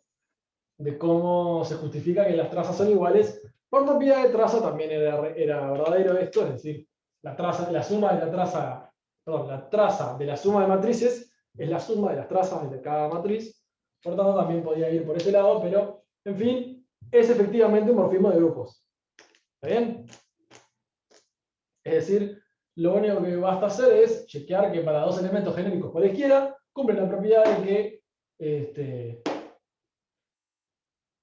Speaker 1: de cómo se justifica que las trazas son iguales. Por propiedad de traza también era verdadero esto, es decir, la suma de la traza, perdón, la traza de la suma de matrices es la suma de las trazas de cada matriz. Por tanto, también podía ir por ese lado, pero, en fin, es efectivamente un morfismo de grupos. ¿Está bien? Es decir, lo único que basta hacer es chequear que para dos elementos genéricos cualesquiera cumplen la propiedad de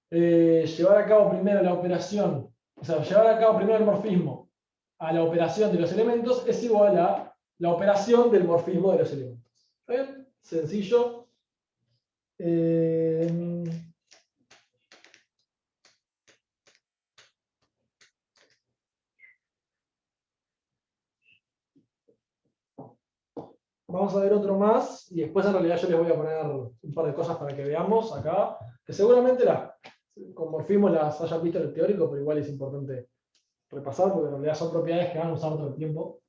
Speaker 1: que llevar a cabo primero la operación, o sea, llevar a cabo primero el morfismo a la operación de los elementos es igual a la operación del morfismo de los elementos. ¿Está bien? Sencillo. Vamos a ver otro más y después en realidad yo les voy a poner un par de cosas para que veamos acá, que seguramente con morfismo las hayan visto en el teórico, pero igual es importante repasar porque en realidad son propiedades que van a usar todo el tiempo.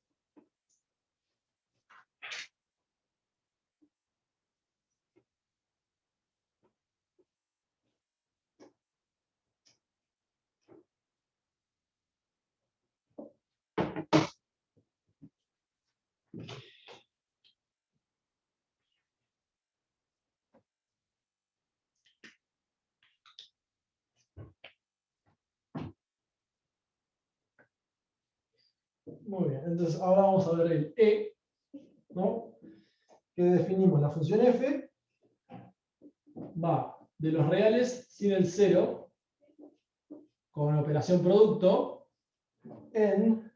Speaker 1: Muy bien, entonces ahora vamos a ver el E, ¿no? Que definimos la función f, va de los reales sin el 0, con la operación producto, en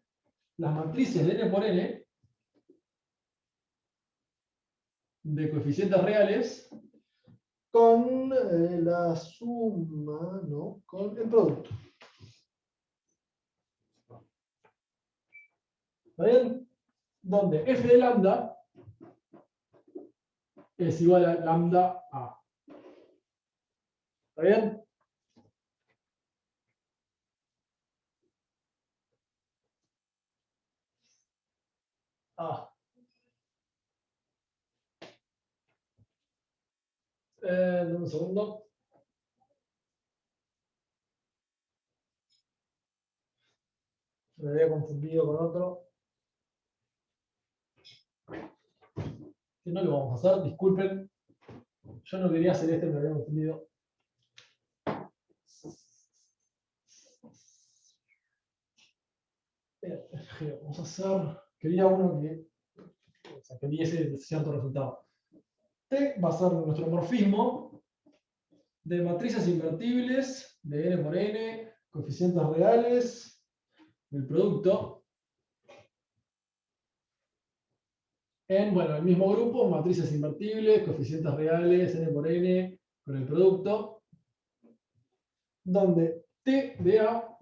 Speaker 1: las matrices de n por n, de coeficientes reales, con la suma, ¿no? Con el producto. ¿Está bien? Donde f de lambda es igual a lambda a. ¿Está bien? Ah. Dame un segundo. Me había confundido con otro. Que no lo vamos a hacer, disculpen. Yo no quería hacer este, me había confundido. Vamos a hacer. Quería uno que, o sea, que diese cierto resultado. T va a ser nuestro morfismo de matrices invertibles de n por n, coeficientes reales del producto. En, bueno, el mismo grupo, matrices invertibles, coeficientes reales, n por n, con el producto, donde T de A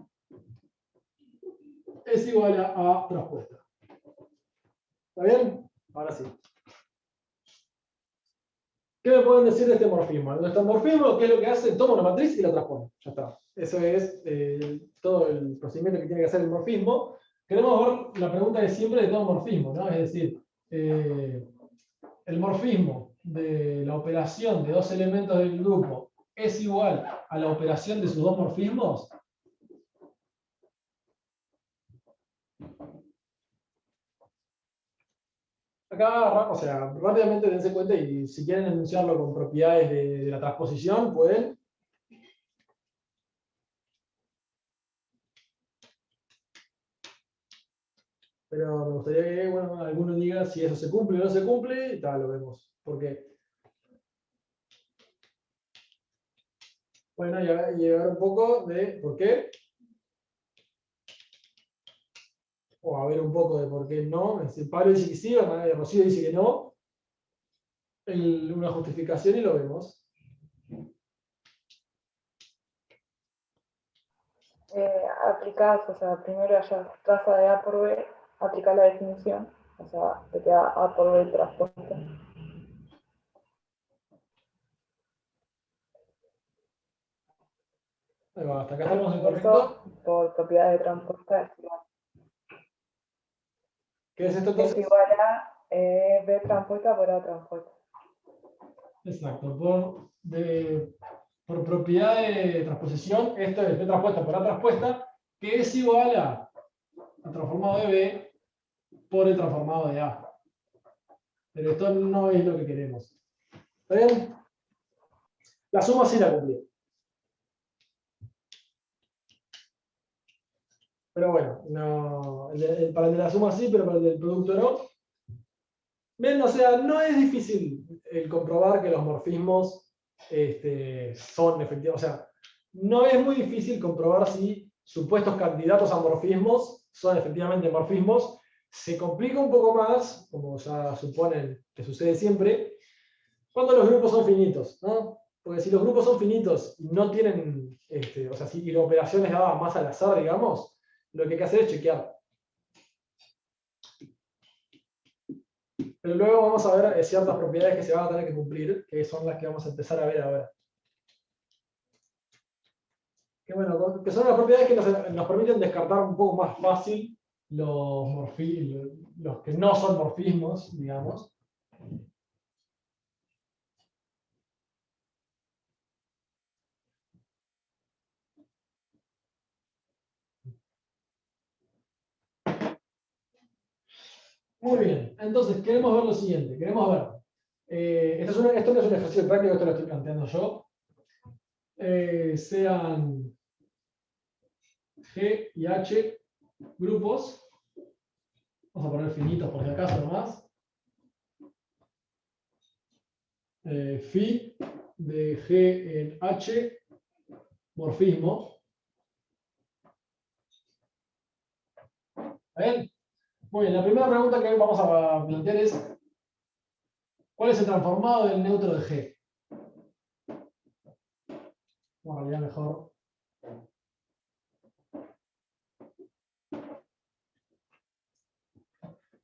Speaker 1: es igual a A traspuesta. ¿Está bien? Ahora sí. ¿Qué me pueden decir de este morfismo? Nuestro morfismo, ¿qué es lo que hace? Toma una matriz y la transpone. Ya está. Eso es todo el procedimiento que tiene que hacer el morfismo. Queremos ver la pregunta de siempre de todo morfismo, ¿no? Es decir, el morfismo de la operación de dos elementos del grupo es igual a la operación de sus dos morfismos. Acá, o sea, rápidamente dense cuenta y si quieren enunciarlo con propiedades de la transposición, pueden. Pero me gustaría que, bueno, alguno diga si eso se cumple o no se cumple, y tal, lo vemos. ¿Por qué? Bueno, y llegar un poco de por qué. O a ver un poco de por qué no. Es decir, Pablo dice que sí, Rocío dice que no. Una justificación y lo vemos.
Speaker 2: Aplicás, o sea, primero hayas traza de A por B, aplicás la definición, o sea, te queda A por B traspuesta.
Speaker 1: Ahí va, hasta acá estamos en
Speaker 2: Eso,
Speaker 1: correcto.
Speaker 2: por propiedades de transpuesta, es igual.
Speaker 1: ¿Qué es esto
Speaker 2: Es
Speaker 1: entonces?
Speaker 2: igual a B transpuesta por A transpuesta.
Speaker 1: Exacto, por propiedad de transposición, esto es B transpuesta por A transpuesta, que es igual a el transformado de B por el transformado de A. Pero esto no es lo que queremos. ¿Está bien? La suma sí la cumplió. Pero bueno, no, para el de la suma sí, pero para el del producto no. Bien, o sea, no es difícil el comprobar que los morfismos son efectivos. O sea, no es muy difícil comprobar si supuestos candidatos a morfismos son efectivamente morfismos. Se complica un poco más, como ya suponen que sucede siempre, cuando los grupos son finitos, ¿no? Porque si los grupos son finitos y no tienen, o sea, si la operación es dada más al azar, digamos, lo que hay que hacer es chequear. Pero luego vamos a ver ciertas propiedades que se van a tener que cumplir, que son las que vamos a empezar a ver ahora. Que, bueno, que son las propiedades que nos permiten descartar un poco más fácil los que no son morfismos, digamos. Muy bien, entonces queremos ver lo siguiente. Queremos ver, esto no es un ejercicio práctico, esto lo estoy planteando yo. Sean G y H grupos Vamos a poner finitos por si acaso nomás. Phi de G en H, morfismo. ¿Está bien? Muy bien, la primera pregunta que vamos a plantear es: ¿cuál es el transformado del neutro de G? Bueno, en realidad mejor.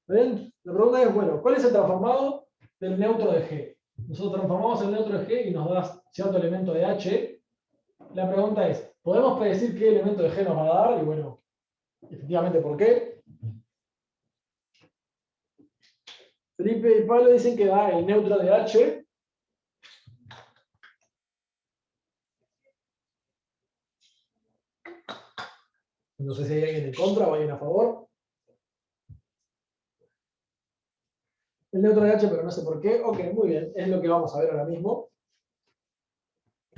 Speaker 1: ¿Está bien? La pregunta es, bueno, ¿cuál es el transformado del neutro de G? Nosotros transformamos el neutro de G y nos da cierto elemento de H. La pregunta es, ¿podemos predecir qué elemento de G nos va a dar? Y bueno, efectivamente, ¿por qué? Felipe y Pablo dicen que da el neutro de H. No sé si hay alguien en contra o alguien a favor. El neutro de H, pero no sé por qué. Ok, muy bien, es lo que vamos a ver ahora mismo.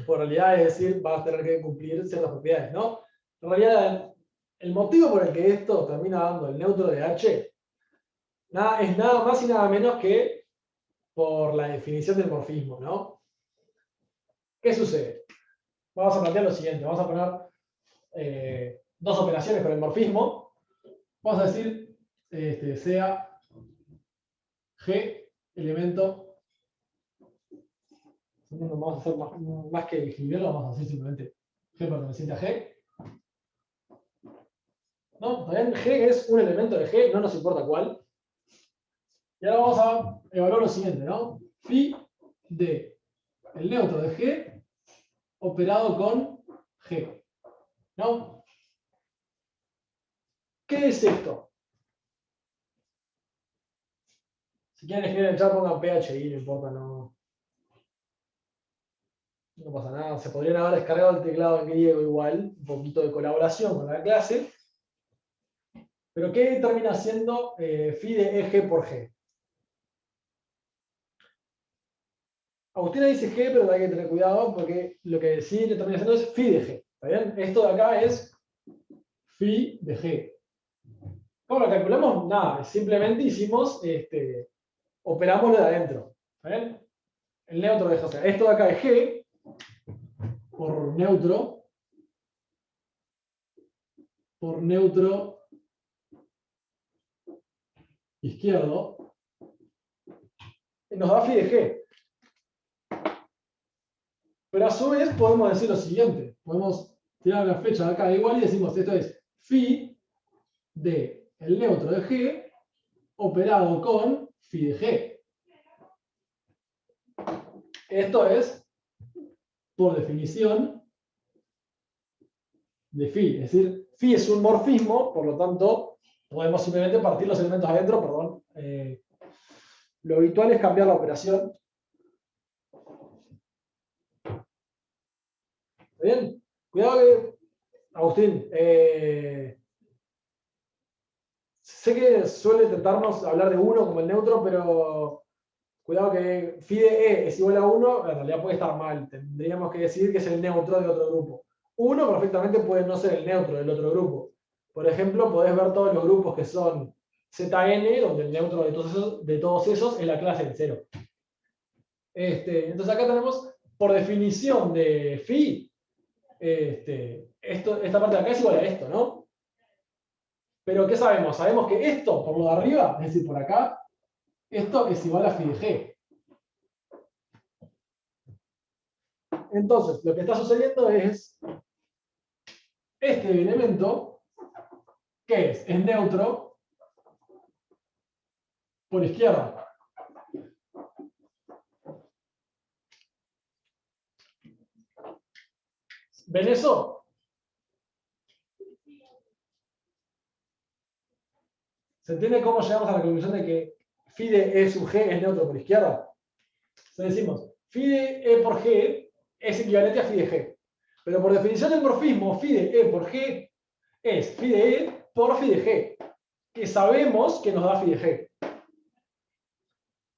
Speaker 1: Por realidad es decir, vas a tener que cumplir ciertas propiedades, ¿no? En realidad, el motivo por el que esto termina dando el neutro de H es nada más y nada menos que por la definición del morfismo, ¿no? ¿Qué sucede? Vamos a plantear lo siguiente, vamos a poner dos operaciones con el morfismo. Vamos a decir, sea G elemento, vamos a hacer más que escribirlo, vamos a hacer simplemente G perteneciente a G. ¿No? ¿También? G es un elemento de G, no nos importa cuál. Y ahora vamos a evaluar lo siguiente, ¿no? Phi de el neutro de G operado con G. ¿No? ¿Qué es esto? Si quieren escribir en el chat pongan PHI, no importa, no pasa nada. Se podrían haber descargado el teclado en griego igual, un poquito de colaboración con la clase. Pero ¿qué termina siendo phi de E G por G? Agustina dice G, pero hay que tener cuidado porque lo que sí le termina siendo es phi de G. ¿Está bien? Esto de acá es phi de G. ¿Cómo lo calculamos? Nada, simplemente hicimos, operamos lo de adentro. ¿Está bien? El neutro de G. O sea, esto de acá es G por neutro izquierdo, y nos da phi de G. Pero a su vez podemos decir lo siguiente. Podemos tirar la flecha de acá igual y decimos, esto es phi de el neutro de G operado con phi de G. Esto es, por definición, de phi. Es decir, phi es un morfismo, por lo tanto, podemos simplemente partir los elementos adentro, perdón. Lo habitual es cambiar la operación. ¿Está bien? Cuidado que, Agustín, sé que suele tentarnos hablar de uno como el neutro, pero cuidado que phi de E es igual a 1, en realidad puede estar mal. Tendríamos que decir que es el neutro de otro grupo. Uno perfectamente puede no ser el neutro del otro grupo. Por ejemplo, podés ver todos los grupos que son Zn, donde el neutro de todos esos es la clase de 0. Entonces acá tenemos, por definición de phi, esta parte de acá es igual a esto, ¿no? Pero ¿qué sabemos? Sabemos que esto, por lo de arriba, es decir, por acá, esto es igual a phi de G. Entonces, lo que está sucediendo es este elemento, que es neutro por izquierda. ¿Ven eso? ¿Se entiende cómo llegamos a la conclusión de que phi de E sub G es neutro por izquierda? Entonces decimos, phi de E por G es equivalente a phi de G. Pero por definición del morfismo, phi de E por G es phi de E por phi de G, que sabemos que nos da phi de G.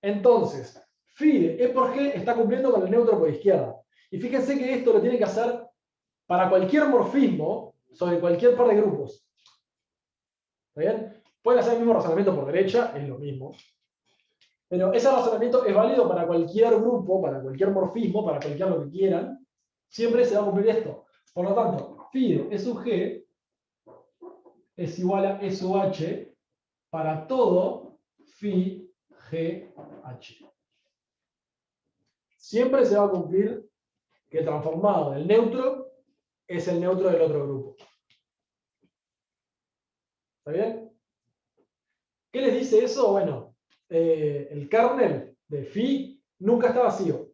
Speaker 1: Entonces, phi de E por G está cumpliendo con el neutro por izquierda. Y fíjense que esto lo tiene que hacer para cualquier morfismo sobre cualquier par de grupos. ¿Está bien? Pueden hacer el mismo razonamiento por derecha, es lo mismo. Pero ese razonamiento es válido para cualquier grupo, para cualquier morfismo, para cualquier lo que quieran. Siempre se va a cumplir esto. Por lo tanto, phi de E sub G es igual a E sub H para todo phi GH. Siempre se va a cumplir que el transformado del neutro es el neutro del otro grupo. ¿Está bien? ¿Qué les dice eso? Bueno, el kernel de phi nunca está vacío.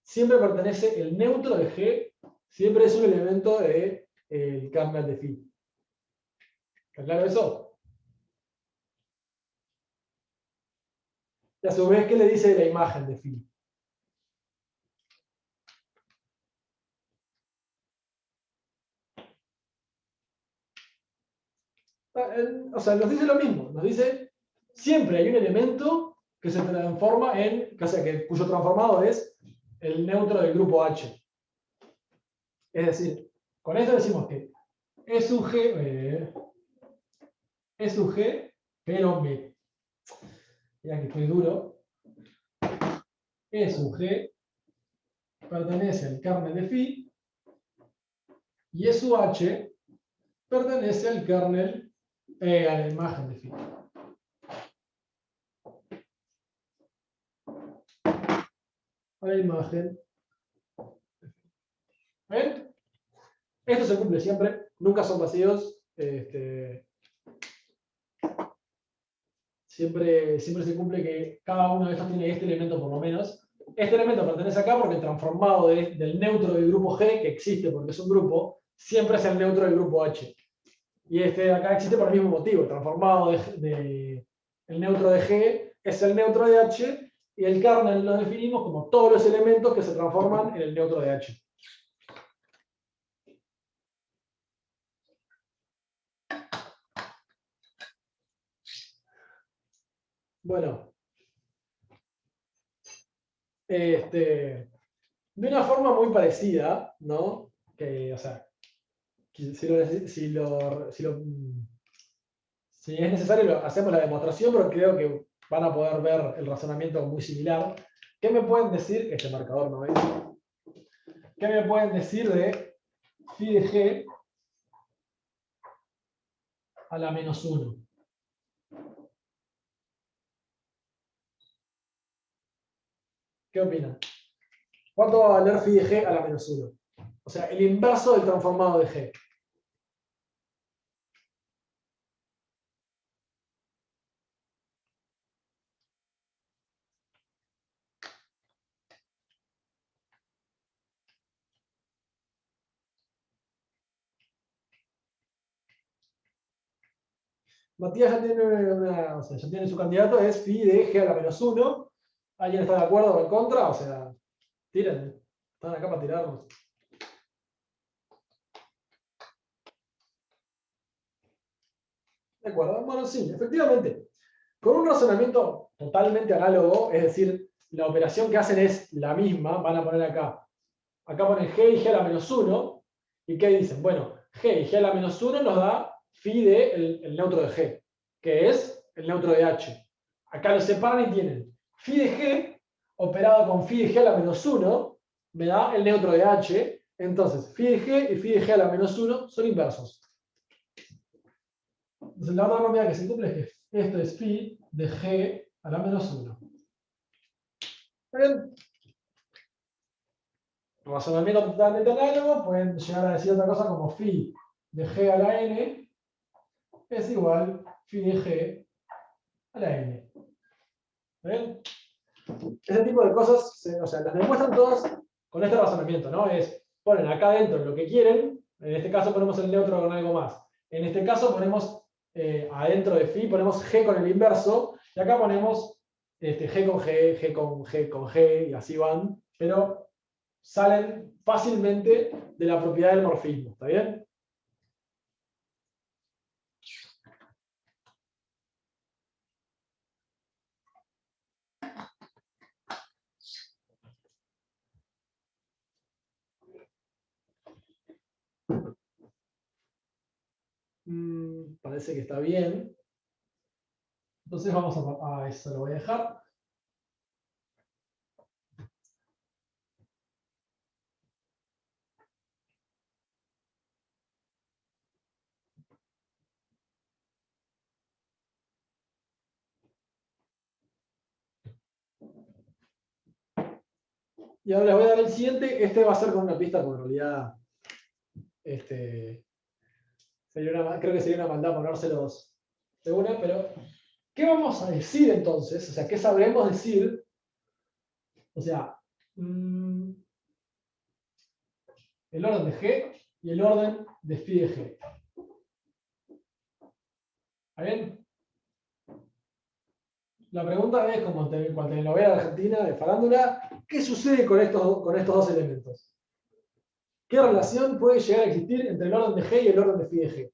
Speaker 1: Siempre pertenece el neutro de G, siempre es un elemento del kernel de phi. ¿Está claro eso? Y a su vez, ¿qué le dice la imagen de phi? O sea, nos dice lo mismo, nos dice siempre hay un elemento que se transforma en, o sea, cuyo transformado es el neutro del grupo H. Es decir, con esto decimos que E sub G, pero mira que estoy duro, E sub G pertenece al kernel de phi y E sub H pertenece al kernel, a la imagen de phi. A la imagen. ¿Ven? Esto se cumple siempre, nunca son vacíos. Siempre se cumple que cada uno de estos tiene este elemento por lo menos. Este elemento pertenece acá porque el transformado del neutro del grupo G, que existe porque es un grupo, siempre es el neutro del grupo H. Y este de acá existe por el mismo motivo. El transformado el neutro de G es el neutro de H y el kernel lo definimos como todos los elementos que se transforman en el neutro de H. Bueno, de una forma muy parecida, ¿no? Que, o sea, si es necesario, hacemos la demostración, pero creo que van a poder ver el razonamiento muy similar. ¿Qué me pueden decir? Este marcador no es. ¿Qué me pueden decir de phi de G a la menos 1? ¿Qué opinan? ¿Cuánto va a valer phi de G a la menos 1? O sea, el inverso del transformado de G. Matías ya tiene, o sea, ya tiene su candidato, es phi de G a la menos 1. ¿Alguien está de acuerdo o en contra? O sea, tiren. Están acá para tirarnos. ¿De acuerdo? Bueno, sí, efectivamente. Con un razonamiento totalmente análogo, es decir, la operación que hacen es la misma, van a poner acá ponen G y G a la menos 1, ¿y qué dicen? Bueno, G y G a la menos 1 nos da phi de el neutro de G, que es el neutro de H. Acá lo separan y tienen phi de G operado con phi de G a la menos 1, me da el neutro de H, entonces phi de G y phi de G a la menos 1 son inversos. Entonces la otra propiedad que se cumple es que esto es phi de G a la menos 1. ¿Bien? Razonamiento totalmente análogo, pueden llegar a decir otra cosa como phi de G a la n es igual phi de G a la n. ¿Bien? Ese tipo de cosas, o sea, las demuestran todas con este razonamiento, ¿no? Ponen acá dentro lo que quieren, en este caso ponemos el neutro con algo más. En este caso ponemos adentro de phi, ponemos G con el inverso, y acá ponemos G con G, G con G con G, y así van, pero salen fácilmente de la propiedad del morfismo, ¿está bien? Parece que está bien. Entonces vamos a eso, lo voy a dejar. Y ahora les voy a dar el siguiente. Este va a ser con una pista, porque en realidad creo que sería una maldad ponérselos de una, pero ¿qué vamos a decir entonces? O sea, ¿qué sabremos decir? O sea, el orden de G y el orden de phi de G. ¿Está bien? La pregunta es, como en cuanto a novela argentina de farándula, ¿qué sucede con estos dos elementos? ¿Qué relación puede llegar a existir entre el orden de G y el orden de phi de G?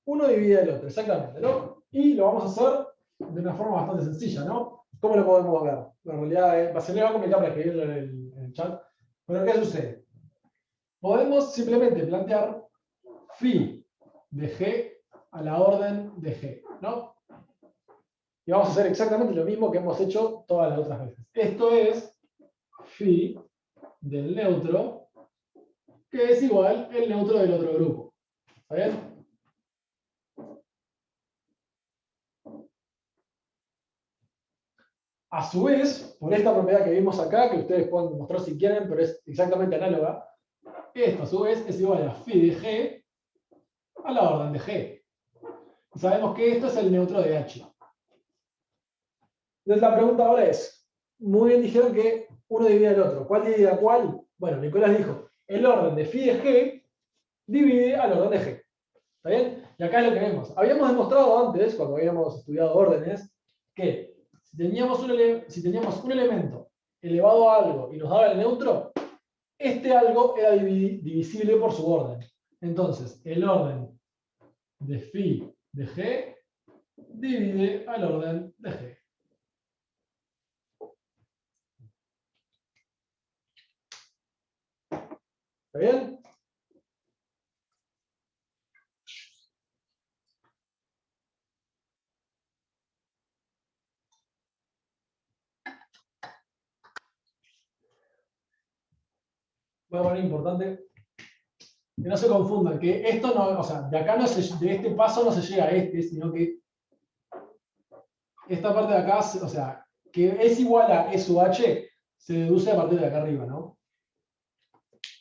Speaker 1: Uno divide el otro, exactamente, ¿no? Y lo vamos a hacer de una forma bastante sencilla, ¿no? ¿Cómo lo podemos ver? En realidad, se me va a complicar para escribirlo en el chat. Pero ¿qué sucede? Podemos simplemente plantear phi de G a la orden de G, ¿no? Y vamos a hacer exactamente lo mismo que hemos hecho todas las otras veces. Esto es phi del neutro, que es igual el neutro del otro grupo. ¿Está bien? A su vez, por esta propiedad que vimos acá, que ustedes pueden demostrar si quieren, pero es exactamente análoga, esto a su vez es igual a phi de G a la orden de G. Y sabemos que esto es el neutro de H. Entonces la pregunta ahora es, muy bien dijeron que uno divide al otro. ¿Cuál divide a cuál? Bueno, Nicolás dijo, el orden de phi de G divide al orden de G. ¿Está bien? Y acá es lo que vemos. Habíamos demostrado antes, cuando habíamos estudiado órdenes, que si teníamos un elemento elevado a algo y nos daba el neutro, este algo era divisible por su orden. Entonces, el orden de phi de G divide al orden de G. ¿Está bien? Voy a poner importante que no se confundan, que esto no, o sea, de acá no de este paso no se llega a este, sino que esta parte de acá, o sea, que es igual a E sub H, se deduce a partir de acá arriba, ¿no?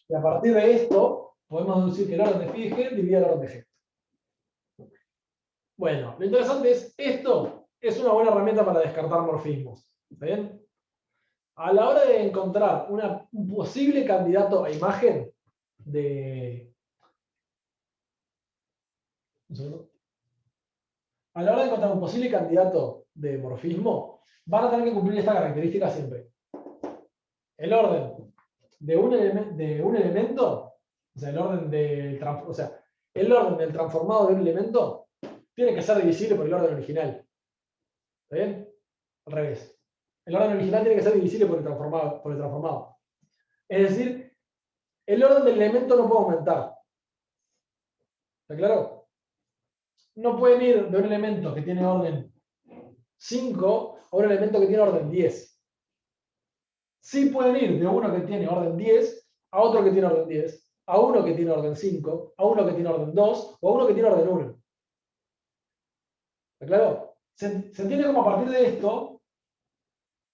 Speaker 1: Y a partir de esto, podemos deducir que el orden de phi de G divide el orden de G. Bueno, lo interesante es, esto es una buena herramienta para descartar morfismos. ¿Está bien? A la hora de encontrar un posible candidato a imagen de... Un segundo. A la hora de encontrar un posible candidato de morfismo, van a tener que cumplir esta característica siempre. El orden de un elemento, o sea, el orden del transformado de un elemento, tiene que ser divisible por el orden original. ¿Está bien? Al revés. El orden original tiene que ser divisible por el transformado. Es decir, el orden del elemento no puede aumentar. ¿Está claro? No pueden ir de un elemento que tiene orden 5 a un elemento que tiene orden 10. Sí pueden ir de uno que tiene orden 10 a otro que tiene orden 10, a uno que tiene orden 5, a uno que tiene orden 2 o a uno que tiene orden 1. ¿Está claro? ¿Se entiende cómo a partir de esto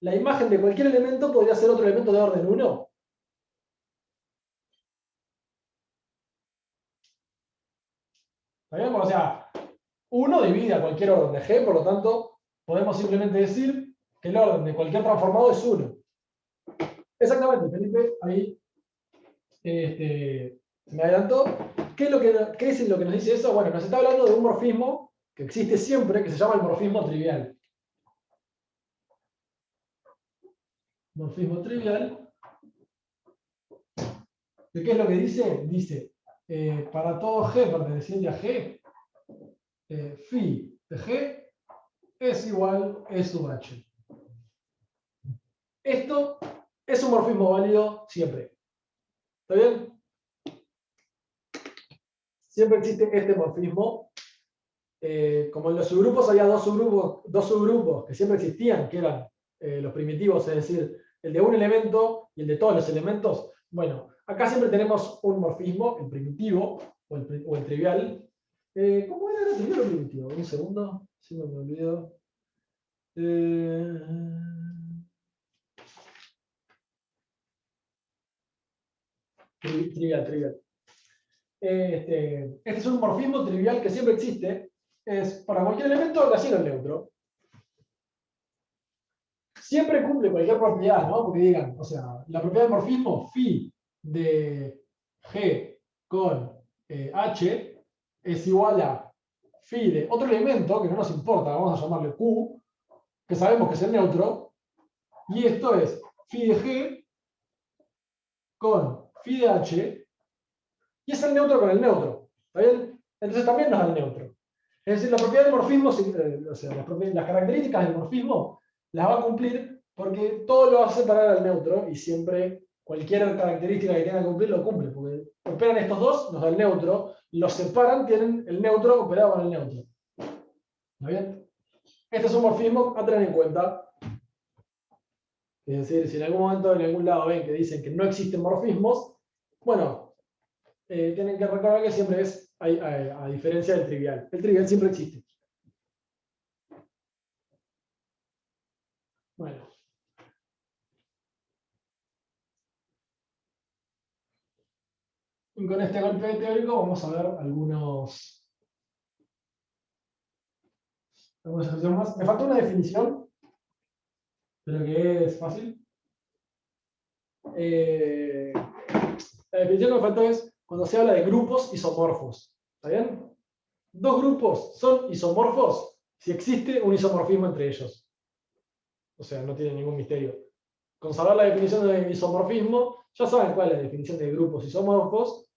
Speaker 1: la imagen de cualquier elemento podría ser otro elemento de orden 1? ¿Está bien? O sea, 1 divide a cualquier orden de G, por lo tanto, podemos simplemente decir que el orden de cualquier transformado es 1. Exactamente, Felipe, ahí me adelantó. ¿Qué es lo que nos dice eso? Bueno, nos está hablando de un morfismo que existe siempre, que se llama el morfismo trivial. Morfismo trivial. ¿De qué es lo que dice? Dice, para todo G perteneciente a G, phi de G es igual a E sub H. Esto es un morfismo válido siempre. ¿Está bien? Siempre existe este morfismo como en los subgrupos había dos subgrupos que siempre existían, que eran los primitivos, es decir, el de un elemento y el de todos los elementos, bueno, acá siempre tenemos un morfismo, el primitivo o el trivial. ¿Cómo era el trivial o primitivo? Un segundo, si no me olvido. Trivial. Este es un morfismo trivial que siempre existe. Es para cualquier elemento gaussiano neutro. Siempre cumple cualquier propiedad, ¿no? Porque digan, o sea, la propiedad del morfismo phi de G con H es igual a phi de otro elemento, que no nos importa, vamos a llamarle Q, que sabemos que es el neutro, y esto es phi de G con phi de H, y es el neutro con el neutro. ¿Está bien? Entonces también nos da el neutro. Es decir, la propiedad del morfismo, o sea, las características del morfismo las va a cumplir porque todo lo va a separar al neutro y siempre cualquier característica que tenga que cumplir lo cumple. Porque operan estos dos, nos da el neutro, los separan, tienen el neutro operado con el neutro. ¿Está bien? Este es un morfismo a tener en cuenta. Es decir, si en algún momento en algún lado ven que dicen que no existen morfismos, bueno, tienen que recordar que siempre es a diferencia del trivial. El trivial siempre existe. Bueno. Y con este golpe teórico vamos a ver algunas ejercicios más. Me falta una definición, pero que es fácil. La definición que me faltó es cuando se habla de grupos isomorfos. ¿Está bien? Dos grupos son isomorfos si existe un isomorfismo entre ellos. O sea, no tiene ningún misterio. Con saber la definición de isomorfismo, ya saben cuál es la definición de grupos isomorfos,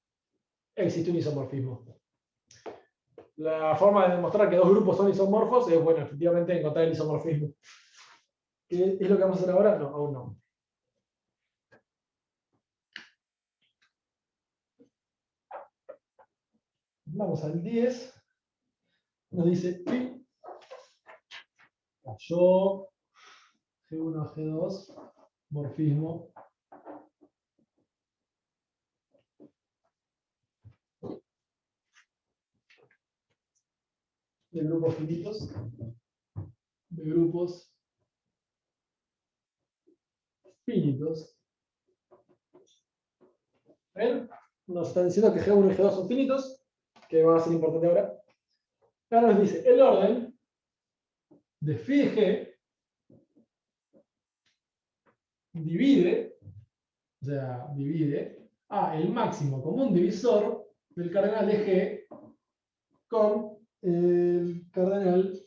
Speaker 1: existe un isomorfismo. La forma de demostrar que dos grupos son isomorfos es, bueno, efectivamente encontrar el isomorfismo. ¿Qué es lo que vamos a hacer ahora? No, aún no. Vamos al 10. Nos dice pi cayó G1 a G2, morfismo. De grupos finitos. De grupos finitos. ¿Ven? Nos está diciendo que G1 y G2 son finitos, que va a ser importante ahora. Ahora nos dice el orden de phi de G divide, o sea, divide a el máximo común divisor del cardenal de G con el cardenal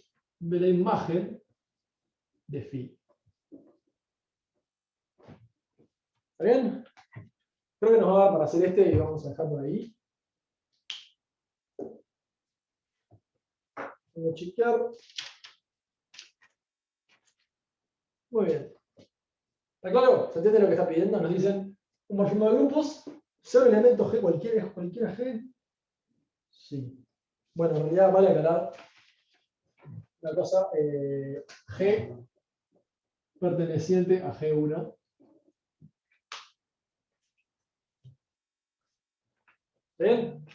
Speaker 1: de la imagen de phi. ¿Está bien? Creo que nos va a dar para hacer este y vamos a dejar por ahí. Voy a chequear. Muy bien. ¿Está claro? ¿Se entiende lo que está pidiendo? Nos dicen un morfismo de grupos. ¿Ser un elemento G cualquiera G? Sí. Bueno, en realidad vale aclarar una cosa. G perteneciente a G1. ¿Está bien?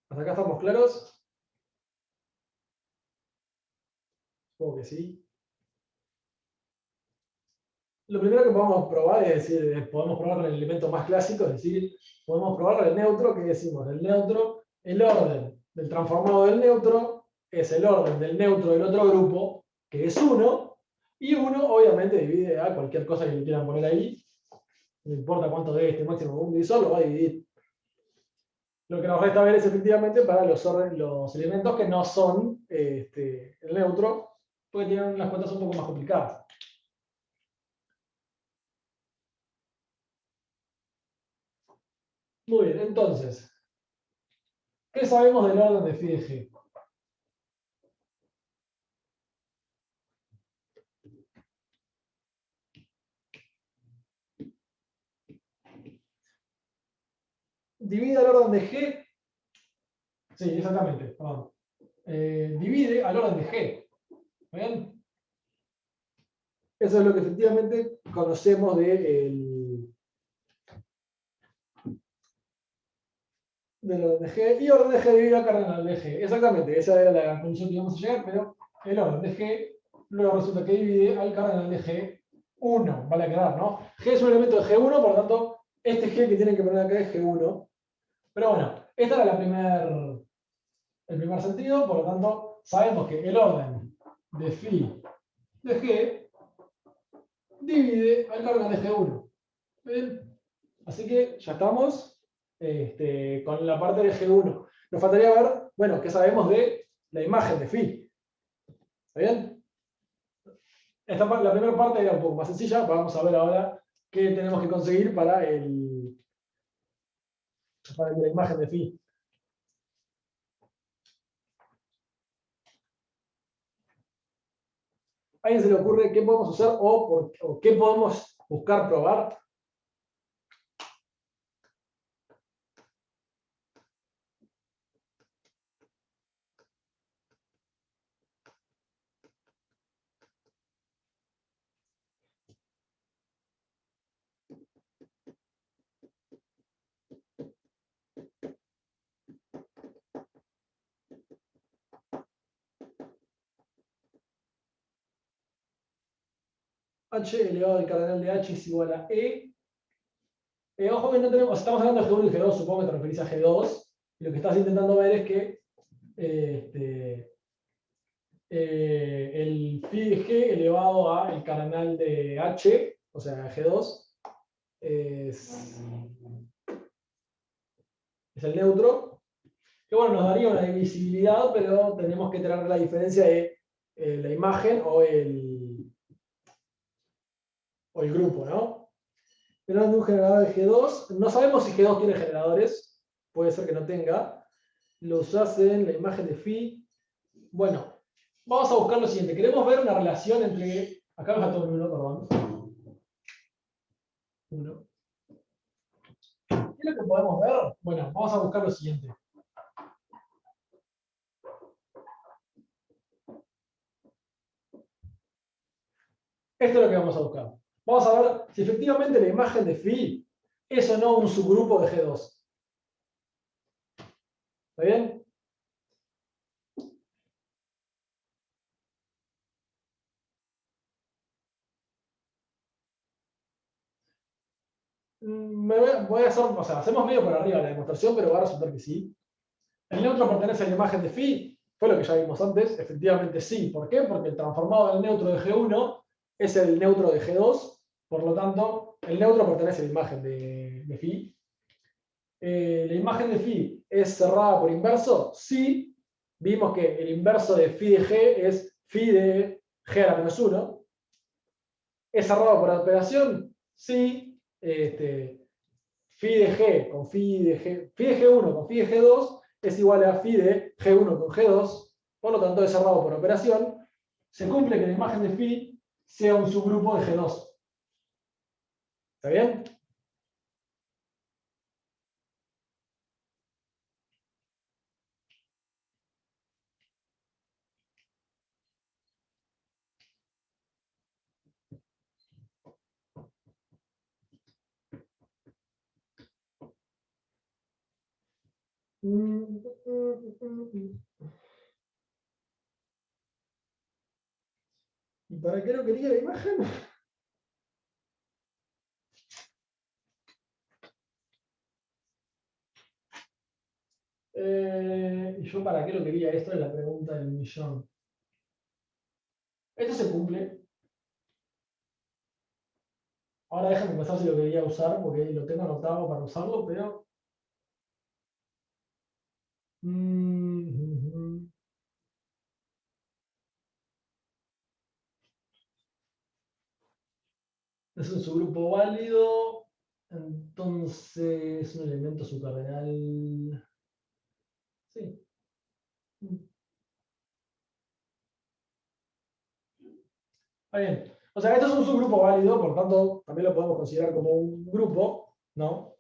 Speaker 1: ¿Hasta acá estamos claros? Supongo que sí. Lo primero que podemos probar es decir, podemos probar con el elemento más clásico, es decir, podemos probar con el neutro, que decimos, el neutro, el orden del transformado del neutro es el orden del neutro del otro grupo, que es 1, y 1 obviamente divide a cualquier cosa que le quieran poner ahí, no importa cuánto dé este máximo común divisor, lo va a dividir. Lo que nos resta ver es efectivamente para los elementos que no son el neutro, porque tienen unas cuentas un poco más complicadas. Muy bien, entonces, ¿qué sabemos del orden de phi de g? Divide al orden de g. Sí, exactamente, perdón. Divide al orden de g. ¿Bien? Eso es lo que efectivamente conocemos del orden de G. Y orden de G divide al cardenal de G. Exactamente, esa era la conclusión que íbamos a llegar, pero el orden de G luego resulta que divide al cardenal de G1. Vale aclarar, ¿no? G es un elemento de G1, por lo tanto, este G que tienen que poner acá es G1. Pero bueno, esta era el primer sentido, por lo tanto, sabemos que el orden de phi de G divide al cardenal de G1. Bien, así que ya estamos con la parte de G1. Nos faltaría ver, bueno, qué sabemos de la imagen de phi. ¿Está bien? La primera parte era un poco más sencilla. Vamos a ver ahora qué tenemos que conseguir para la imagen de phi. ¿A alguien se le ocurre qué podemos hacer o qué podemos buscar probar? H elevado al cardenal de H es igual a E. Ojo que no tenemos, estamos hablando de G1 y G2, supongo que te referís a G2. Y lo que estás intentando ver es que el phi de G elevado a el cardenal de H, o sea, G2, es, es el neutro. Que bueno, nos daría una divisibilidad, pero tenemos que tener la diferencia de la imagen o el grupo, ¿no? Pero de un generador de G2, no sabemos si G2 tiene generadores, puede ser que no tenga. Lo usás en la imagen de phi. Bueno, vamos a buscar lo siguiente. Queremos ver una relación entre. Acá me faltó un 1, perdón. 1. ¿Qué es lo que podemos ver? Bueno, vamos a buscar lo siguiente. Esto es lo que vamos a buscar. Vamos a ver si efectivamente la imagen de phi es o no un subgrupo de G2. ¿Está bien? Voy a hacer, o sea, hacemos medio por arriba la demostración, pero va a resultar que sí. ¿El neutro pertenece a la imagen de phi? Fue lo que ya vimos antes. Efectivamente sí. ¿Por qué? Porque el transformado del neutro de G1 es el neutro de G2. Por lo tanto, el neutro pertenece a la imagen de phi. ¿La imagen de phi es cerrada por inverso? Sí. Vimos que el inverso de phi de g es phi de g a la menos 1. ¿Es cerrado por operación? Sí. Phi de g con phi de g1 con phi de g2 es igual a phi de g1 con g2. Por lo tanto, es cerrado por operación. Se cumple que la imagen de phi sea un subgrupo de g2. ¿Está bien? ¿Y para qué no quería la imagen? ¿Y yo para qué lo quería? Esto es la pregunta del millón. Esto se cumple. Ahora déjame pensar si lo quería usar, porque lo tengo anotado para usarlo, pero. Es un subgrupo válido. Entonces, un elemento subcardenal. Sí. Está bien. O sea, esto es un subgrupo válido, por tanto, también lo podemos considerar como un grupo, ¿no?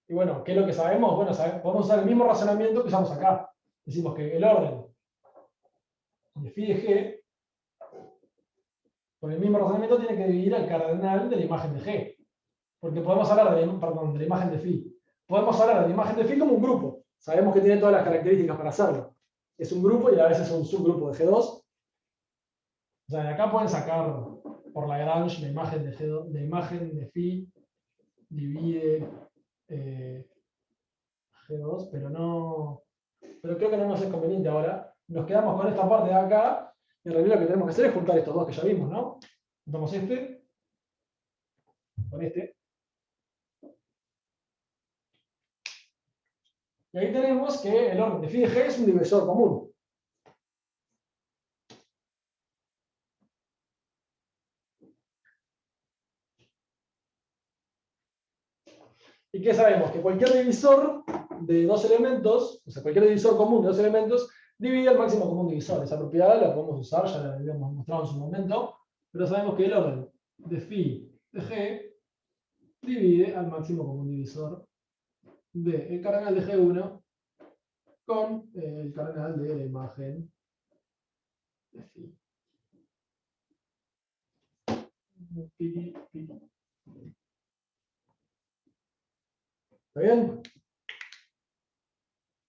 Speaker 1: Y bueno, ¿qué es lo que sabemos? Bueno, podemos usar el mismo razonamiento que usamos acá. Decimos que el orden de phi de G, por el mismo razonamiento, tiene que dividir al cardenal de la imagen de G. Porque podemos hablar de la imagen de phi. Podemos hablar de la imagen de phi como un grupo. Sabemos que tiene todas las características para hacerlo. Es un grupo y a veces es un subgrupo de G2. O sea, de acá pueden sacar por Lagrange la imagen de G2, la imagen de phi divide G2, pero creo que no nos es conveniente ahora. Nos quedamos con esta parte de acá, y en realidad lo que tenemos que hacer es juntar estos dos que ya vimos, ¿no? Juntamos este con este. Y ahí tenemos que el orden de phi de G es un divisor común. ¿Y qué sabemos? Que cualquier divisor de dos elementos, o sea, cualquier divisor común de dos elementos, divide el máximo común divisor. Esa propiedad la podemos usar, ya la habíamos mostrado en su momento, pero sabemos que el orden de phi de G divide al máximo común divisor del cardenal de G1 con el cardenal de la imagen de phi. ¿Está bien?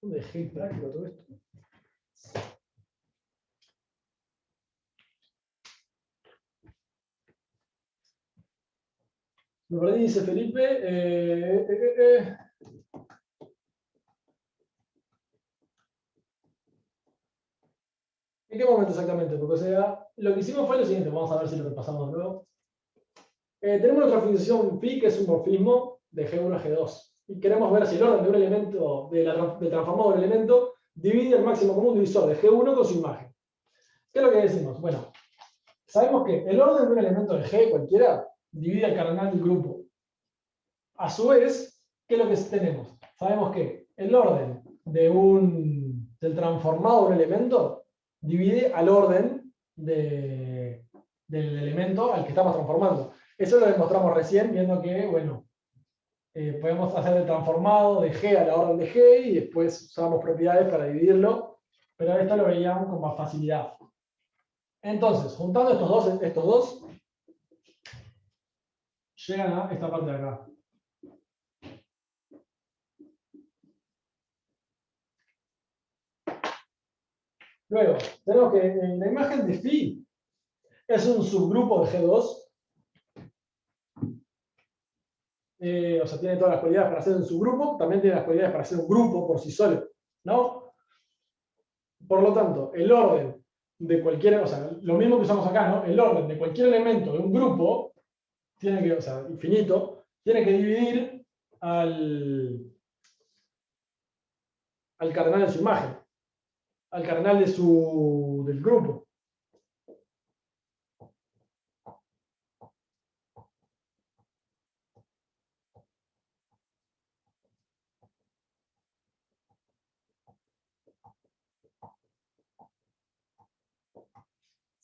Speaker 1: ¿Dónde dejé práctico todo esto? Me perdí, dice Felipe. ¿En qué momento exactamente? Porque, o sea, lo que hicimos fue lo siguiente. Vamos a ver si lo repasamos de nuevo. Tenemos nuestra función phi, que es un morfismo de G1 a G2. Y queremos ver si el orden de un elemento, del transformado de un elemento, divide el máximo común divisor de G1 con su imagen. ¿Qué es lo que decimos? Bueno, sabemos que el orden de un elemento de G cualquiera divide el cardenal del grupo. A su vez, ¿qué es lo que tenemos? Sabemos que el orden del transformado de un elemento divide al orden del elemento al que estamos transformando. Eso lo demostramos recién viendo que, bueno, podemos hacer el transformado de G a la orden de G y después usamos propiedades para dividirlo, pero esto lo veíamos con más facilidad. Entonces, juntando estos dos llegan a esta parte de acá. Luego, tenemos que la imagen de phi es un subgrupo de G2. O sea, tiene todas las cualidades para ser un subgrupo, también tiene las cualidades para ser un grupo por sí solo, ¿no? Por lo tanto, el orden de cualquier, o sea, lo mismo que usamos acá, ¿no? El orden de cualquier elemento de un grupo tiene que, o sea, infinito, tiene que dividir al cardenal de su imagen, al cardenal del grupo.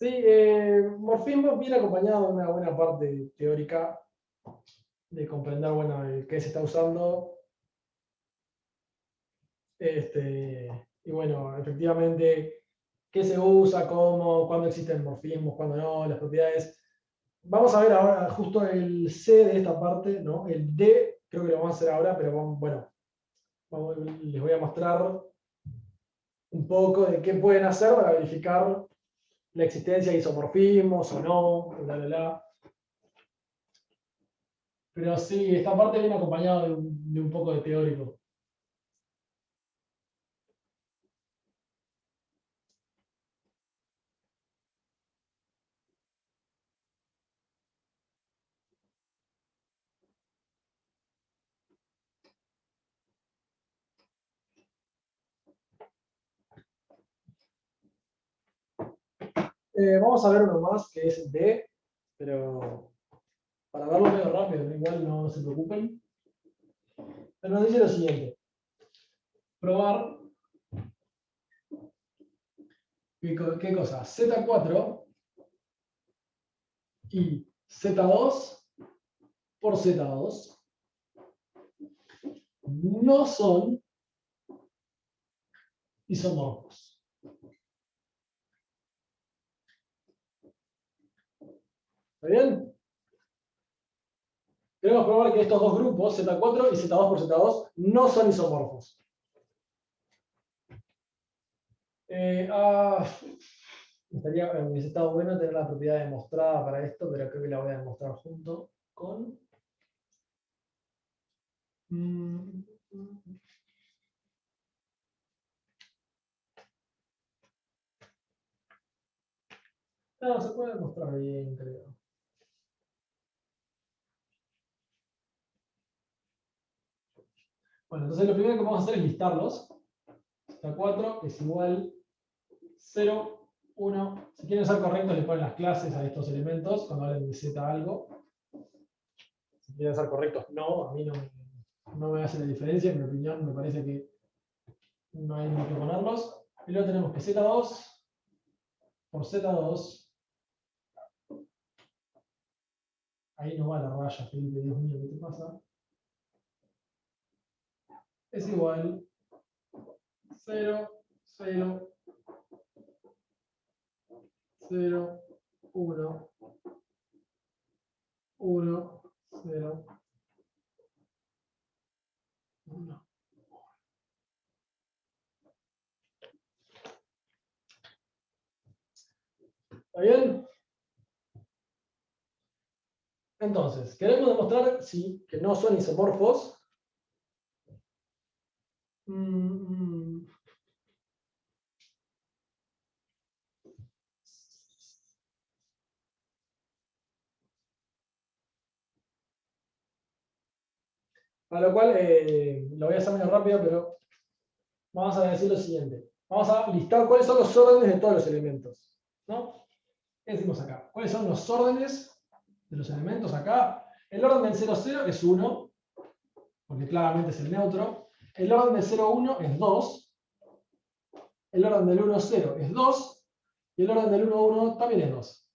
Speaker 1: Sí, morfismo viene acompañado de una buena parte teórica de comprender, bueno, qué se está usando. Y bueno, efectivamente, qué se usa, cómo, cuándo existen morfismos, cuándo no, las propiedades. Vamos a ver ahora justo el C de esta parte, ¿no? El D, creo que lo vamos a hacer ahora, pero bueno, les voy a mostrar un poco de qué pueden hacer para verificar la existencia de isomorfismos o no, bla, bla, bla. Pero sí, esta parte viene acompañada de un poco de teórico. Vamos a ver uno más que es D, pero para verlo medio rápido, igual no se preocupen. Pero nos dice lo siguiente. Probar, ¿qué cosa? Z4 y Z2 por Z2 no son isomorfos. ¿Está bien? Queremos probar que estos dos grupos, Z4 y Z2 por Z2, no son isomorfos. Hubiese estado bueno tener la propiedad demostrada para esto, pero creo que la voy a demostrar junto con... No, se puede demostrar bien, creo. Bueno, entonces lo primero que vamos a hacer es listarlos. Z4 es igual 0, 1. Si quieren ser correctos, le ponen las clases a estos elementos cuando hablen de Z algo. Si quieren ser correctos, no. A mí no me hace la diferencia. En mi opinión, me parece que no hay ni que ponerlos. Y luego tenemos que Z2 por Z2. Ahí no va la raya, Felipe, Dios mío, ¿qué te pasa? Es igual 0, 0, 0, 1, 1, 0, 1. ¿Está bien? Entonces, queremos demostrar que no son isomorfos. Para lo cual, lo voy a hacer medio rápido, pero vamos a decir lo siguiente. Vamos a listar cuáles son los órdenes de todos los elementos. ¿No? ¿Qué decimos acá? ¿Cuáles son los órdenes de los elementos acá? El orden del 0, 0 es 1, porque claramente es el neutro. El orden del 0, 1 es 2. El orden del 1, 0 es 2. Y el orden del 1, 1 también es 2.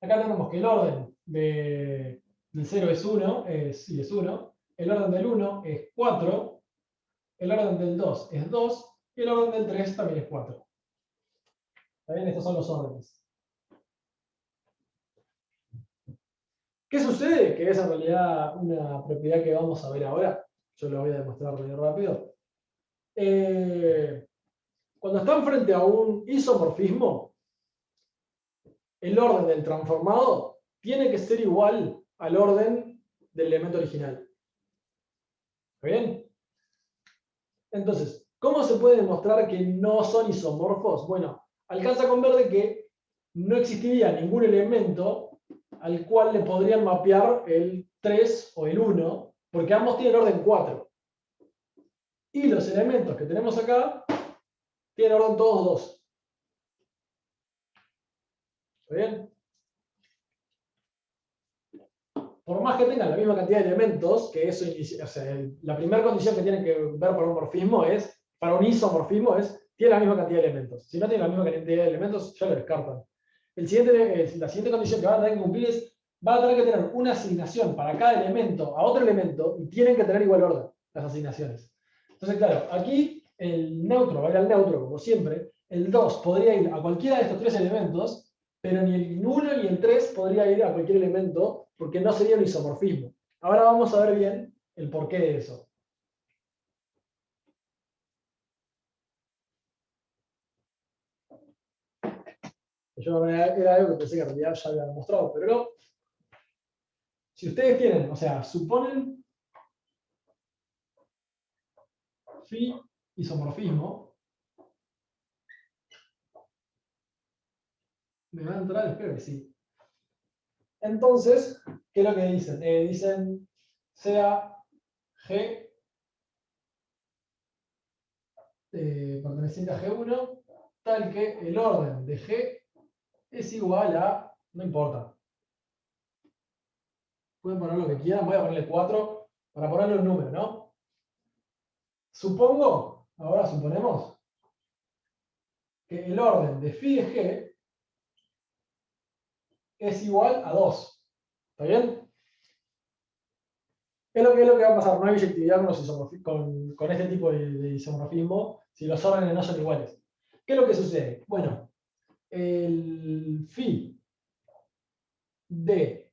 Speaker 1: Acá tenemos que el orden del 0 es 1, es 1. El orden del 1 es 4. El orden del 2 es 2. Y el orden del 3 también es 4. ¿Está bien? Estos son los órdenes. ¿Qué sucede? Que es en realidad una propiedad que vamos a ver ahora. Yo lo voy a demostrar muy rápido. Cuando están frente a un isomorfismo, el orden del transformado tiene que ser igual al orden del elemento original. ¿Está bien? Entonces, ¿cómo se puede demostrar que no son isomorfos? Bueno, alcanza con ver de que no existiría ningún elemento al cual le podrían mapear el 3 o el 1, porque ambos tienen orden 4. Y los elementos que tenemos acá tienen orden todos 2. ¿Está bien? Por más que tengan la misma cantidad de elementos, que eso o sea, la primera condición que tienen que ver para un morfismo es, para un isomorfismo es, tiene la misma cantidad de elementos. Si no tiene la misma cantidad de elementos, ya lo descartan. La siguiente condición que van a tener que cumplir es, van a tener que tener una asignación para cada elemento a otro elemento y tienen que tener igual orden las asignaciones. Entonces, claro, aquí el neutro va a ir al neutro, como siempre. El 2 podría ir a cualquiera de estos tres elementos, pero ni el 1 ni el 3 podría ir a cualquier elemento porque no sería un isomorfismo. Ahora vamos a ver bien el porqué de eso. Yo era algo que pensé que en realidad ya había demostrado, pero no. Si ustedes tienen, o sea, suponen phi isomorfismo, ¿me va a entrar? Espero que sí. Entonces, ¿qué es lo que dicen? Dicen sea G perteneciente a G1, tal que el orden de G es igual a, no importa, Pueden poner lo que quieran, voy a ponerle 4 para ponerle un número, ¿no? Supongo, ahora suponemos, que el orden de phi de g es igual a 2. ¿Está bien? Es lo que va a pasar, no hay biyectividad con este tipo de isomorfismo si los órdenes no son iguales. ¿Qué es lo que sucede? Bueno, el phi de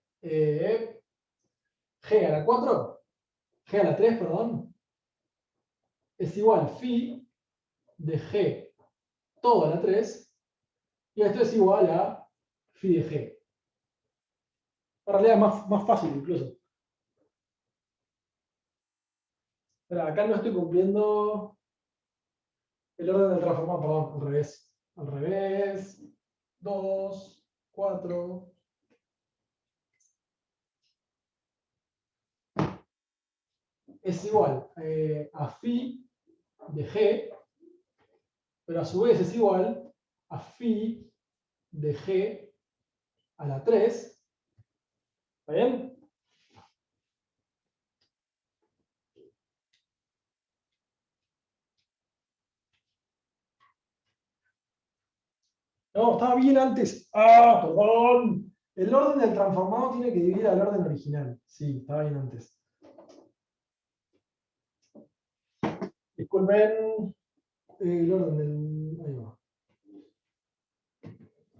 Speaker 1: g a la 4, g a la 3, perdón, es igual phi de g todo a la 3, y esto es igual a phi de g. En realidad es más fácil incluso. Pero acá no estoy cumpliendo el orden del transformado, perdón, al revés. Al revés, 2, 4. Es igual a phi de g, pero a su vez es igual a phi de g a la 3. ¿Está bien? No, estaba bien antes. ¡Ah, perdón! El orden del transformado tiene que dividir al orden original. Sí, estaba bien antes. Disculpen el orden del... Ahí va.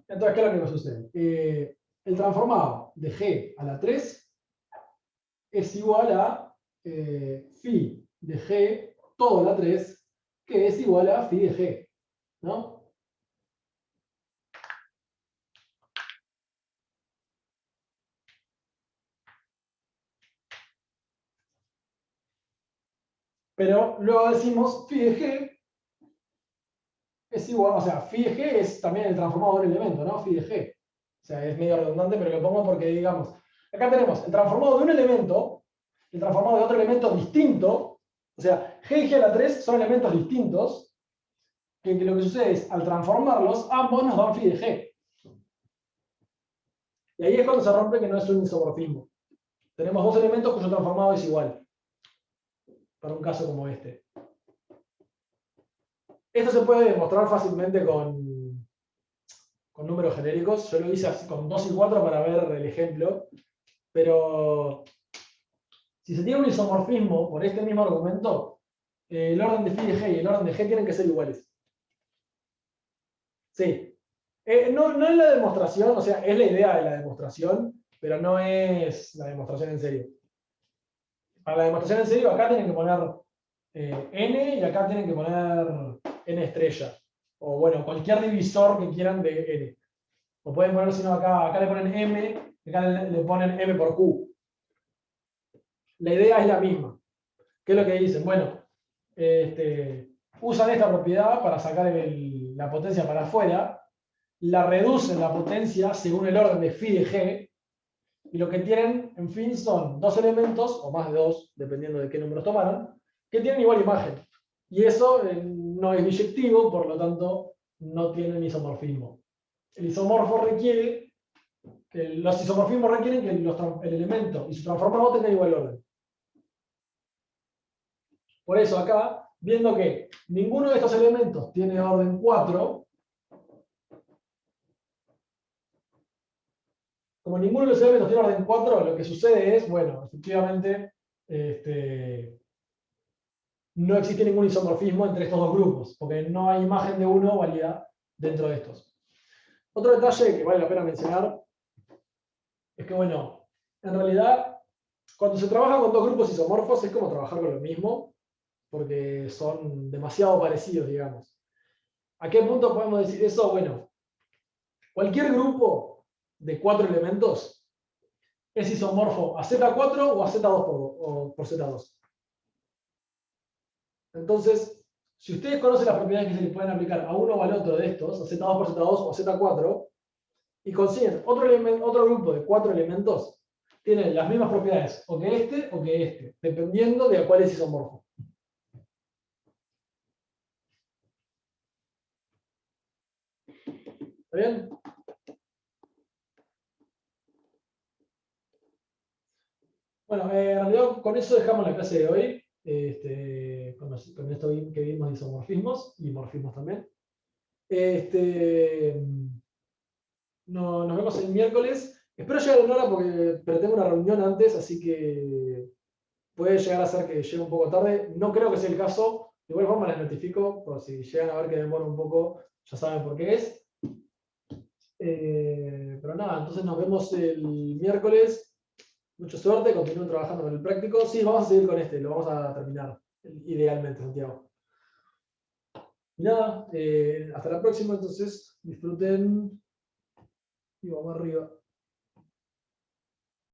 Speaker 1: Entonces, ¿qué es lo que nos sucede? El transformado de g a la 3 es igual a phi de g todo a la 3, que es igual a phi de g, ¿no? Pero luego decimos phi de g es igual, o sea, phi de g es también el transformado de un elemento, ¿no? Phi de g. O sea, es medio redundante, pero lo pongo porque, digamos, acá tenemos el transformado de un elemento, el transformado de otro elemento distinto, o sea, g y g a la 3 son elementos distintos, que lo que sucede es, al transformarlos, ambos nos dan phi de g. Y ahí es cuando se rompe que no es un isomorfismo. Tenemos dos elementos cuyo transformado es igual, para un caso como este. Esto se puede demostrar fácilmente con números genéricos. Yo lo hice así con 2 y 4 para ver el ejemplo. Pero si se tiene un isomorfismo por este mismo argumento, el orden de phi de g y el orden de g tienen que ser iguales. Sí. No es la demostración, o sea, es la idea de la demostración, pero no es la demostración en serio. Para la demostración en serio, acá tienen que poner n y acá tienen que poner n estrella. O bueno, cualquier divisor que quieran de n. O pueden poner, si no, acá le ponen m, acá le ponen m por q. La idea es la misma. ¿Qué es lo que dicen? Bueno, usan esta propiedad para sacar la potencia para afuera, la reducen la potencia según el orden de phi de g, y lo que tienen, en fin, son dos elementos, o más de dos, dependiendo de qué números tomaron, que tienen igual imagen. Y eso no es biyectivo, por lo tanto, no tienen isomorfismo. El isomorfo requiere, los isomorfismos requieren que el elemento y su transformado tengan igual orden. Por eso acá, viendo que ninguno de estos elementos tiene orden 4, como ninguno de los elementos tiene orden 4, lo que sucede es, bueno, efectivamente, no existe ningún isomorfismo entre estos dos grupos, porque no hay imagen de uno válida dentro de estos. Otro detalle que vale la pena mencionar es que, bueno, en realidad, cuando se trabaja con dos grupos isomorfos es como trabajar con lo mismo, porque son demasiado parecidos, digamos. ¿A qué punto podemos decir eso? Bueno, cualquier grupo de 4 elementos es isomorfo a Z4 o a Z2 por Z2. Entonces, si ustedes conocen las propiedades que se les pueden aplicar a uno o al otro de estos, a Z2 por Z2 o a Z4, y consiguen otro grupo de 4 elementos, tienen las mismas propiedades o que este, dependiendo de a cuál es isomorfo. ¿Está bien? Bueno, en realidad con eso dejamos la clase de hoy. Con esto que vimos de isomorfismos y morfismos también. Nos vemos el miércoles. Espero llegar en hora pero tengo una reunión antes, así que puede llegar a ser que llegue un poco tarde. No creo que sea el caso. De igual forma les notifico, por si llegan a ver que demora un poco, ya saben por qué es. Pero nada, entonces nos vemos el miércoles. Mucha suerte, continúen trabajando con el práctico. Sí, vamos a seguir con lo vamos a terminar, idealmente, Santiago. Y nada, hasta la próxima, entonces disfruten y vamos arriba.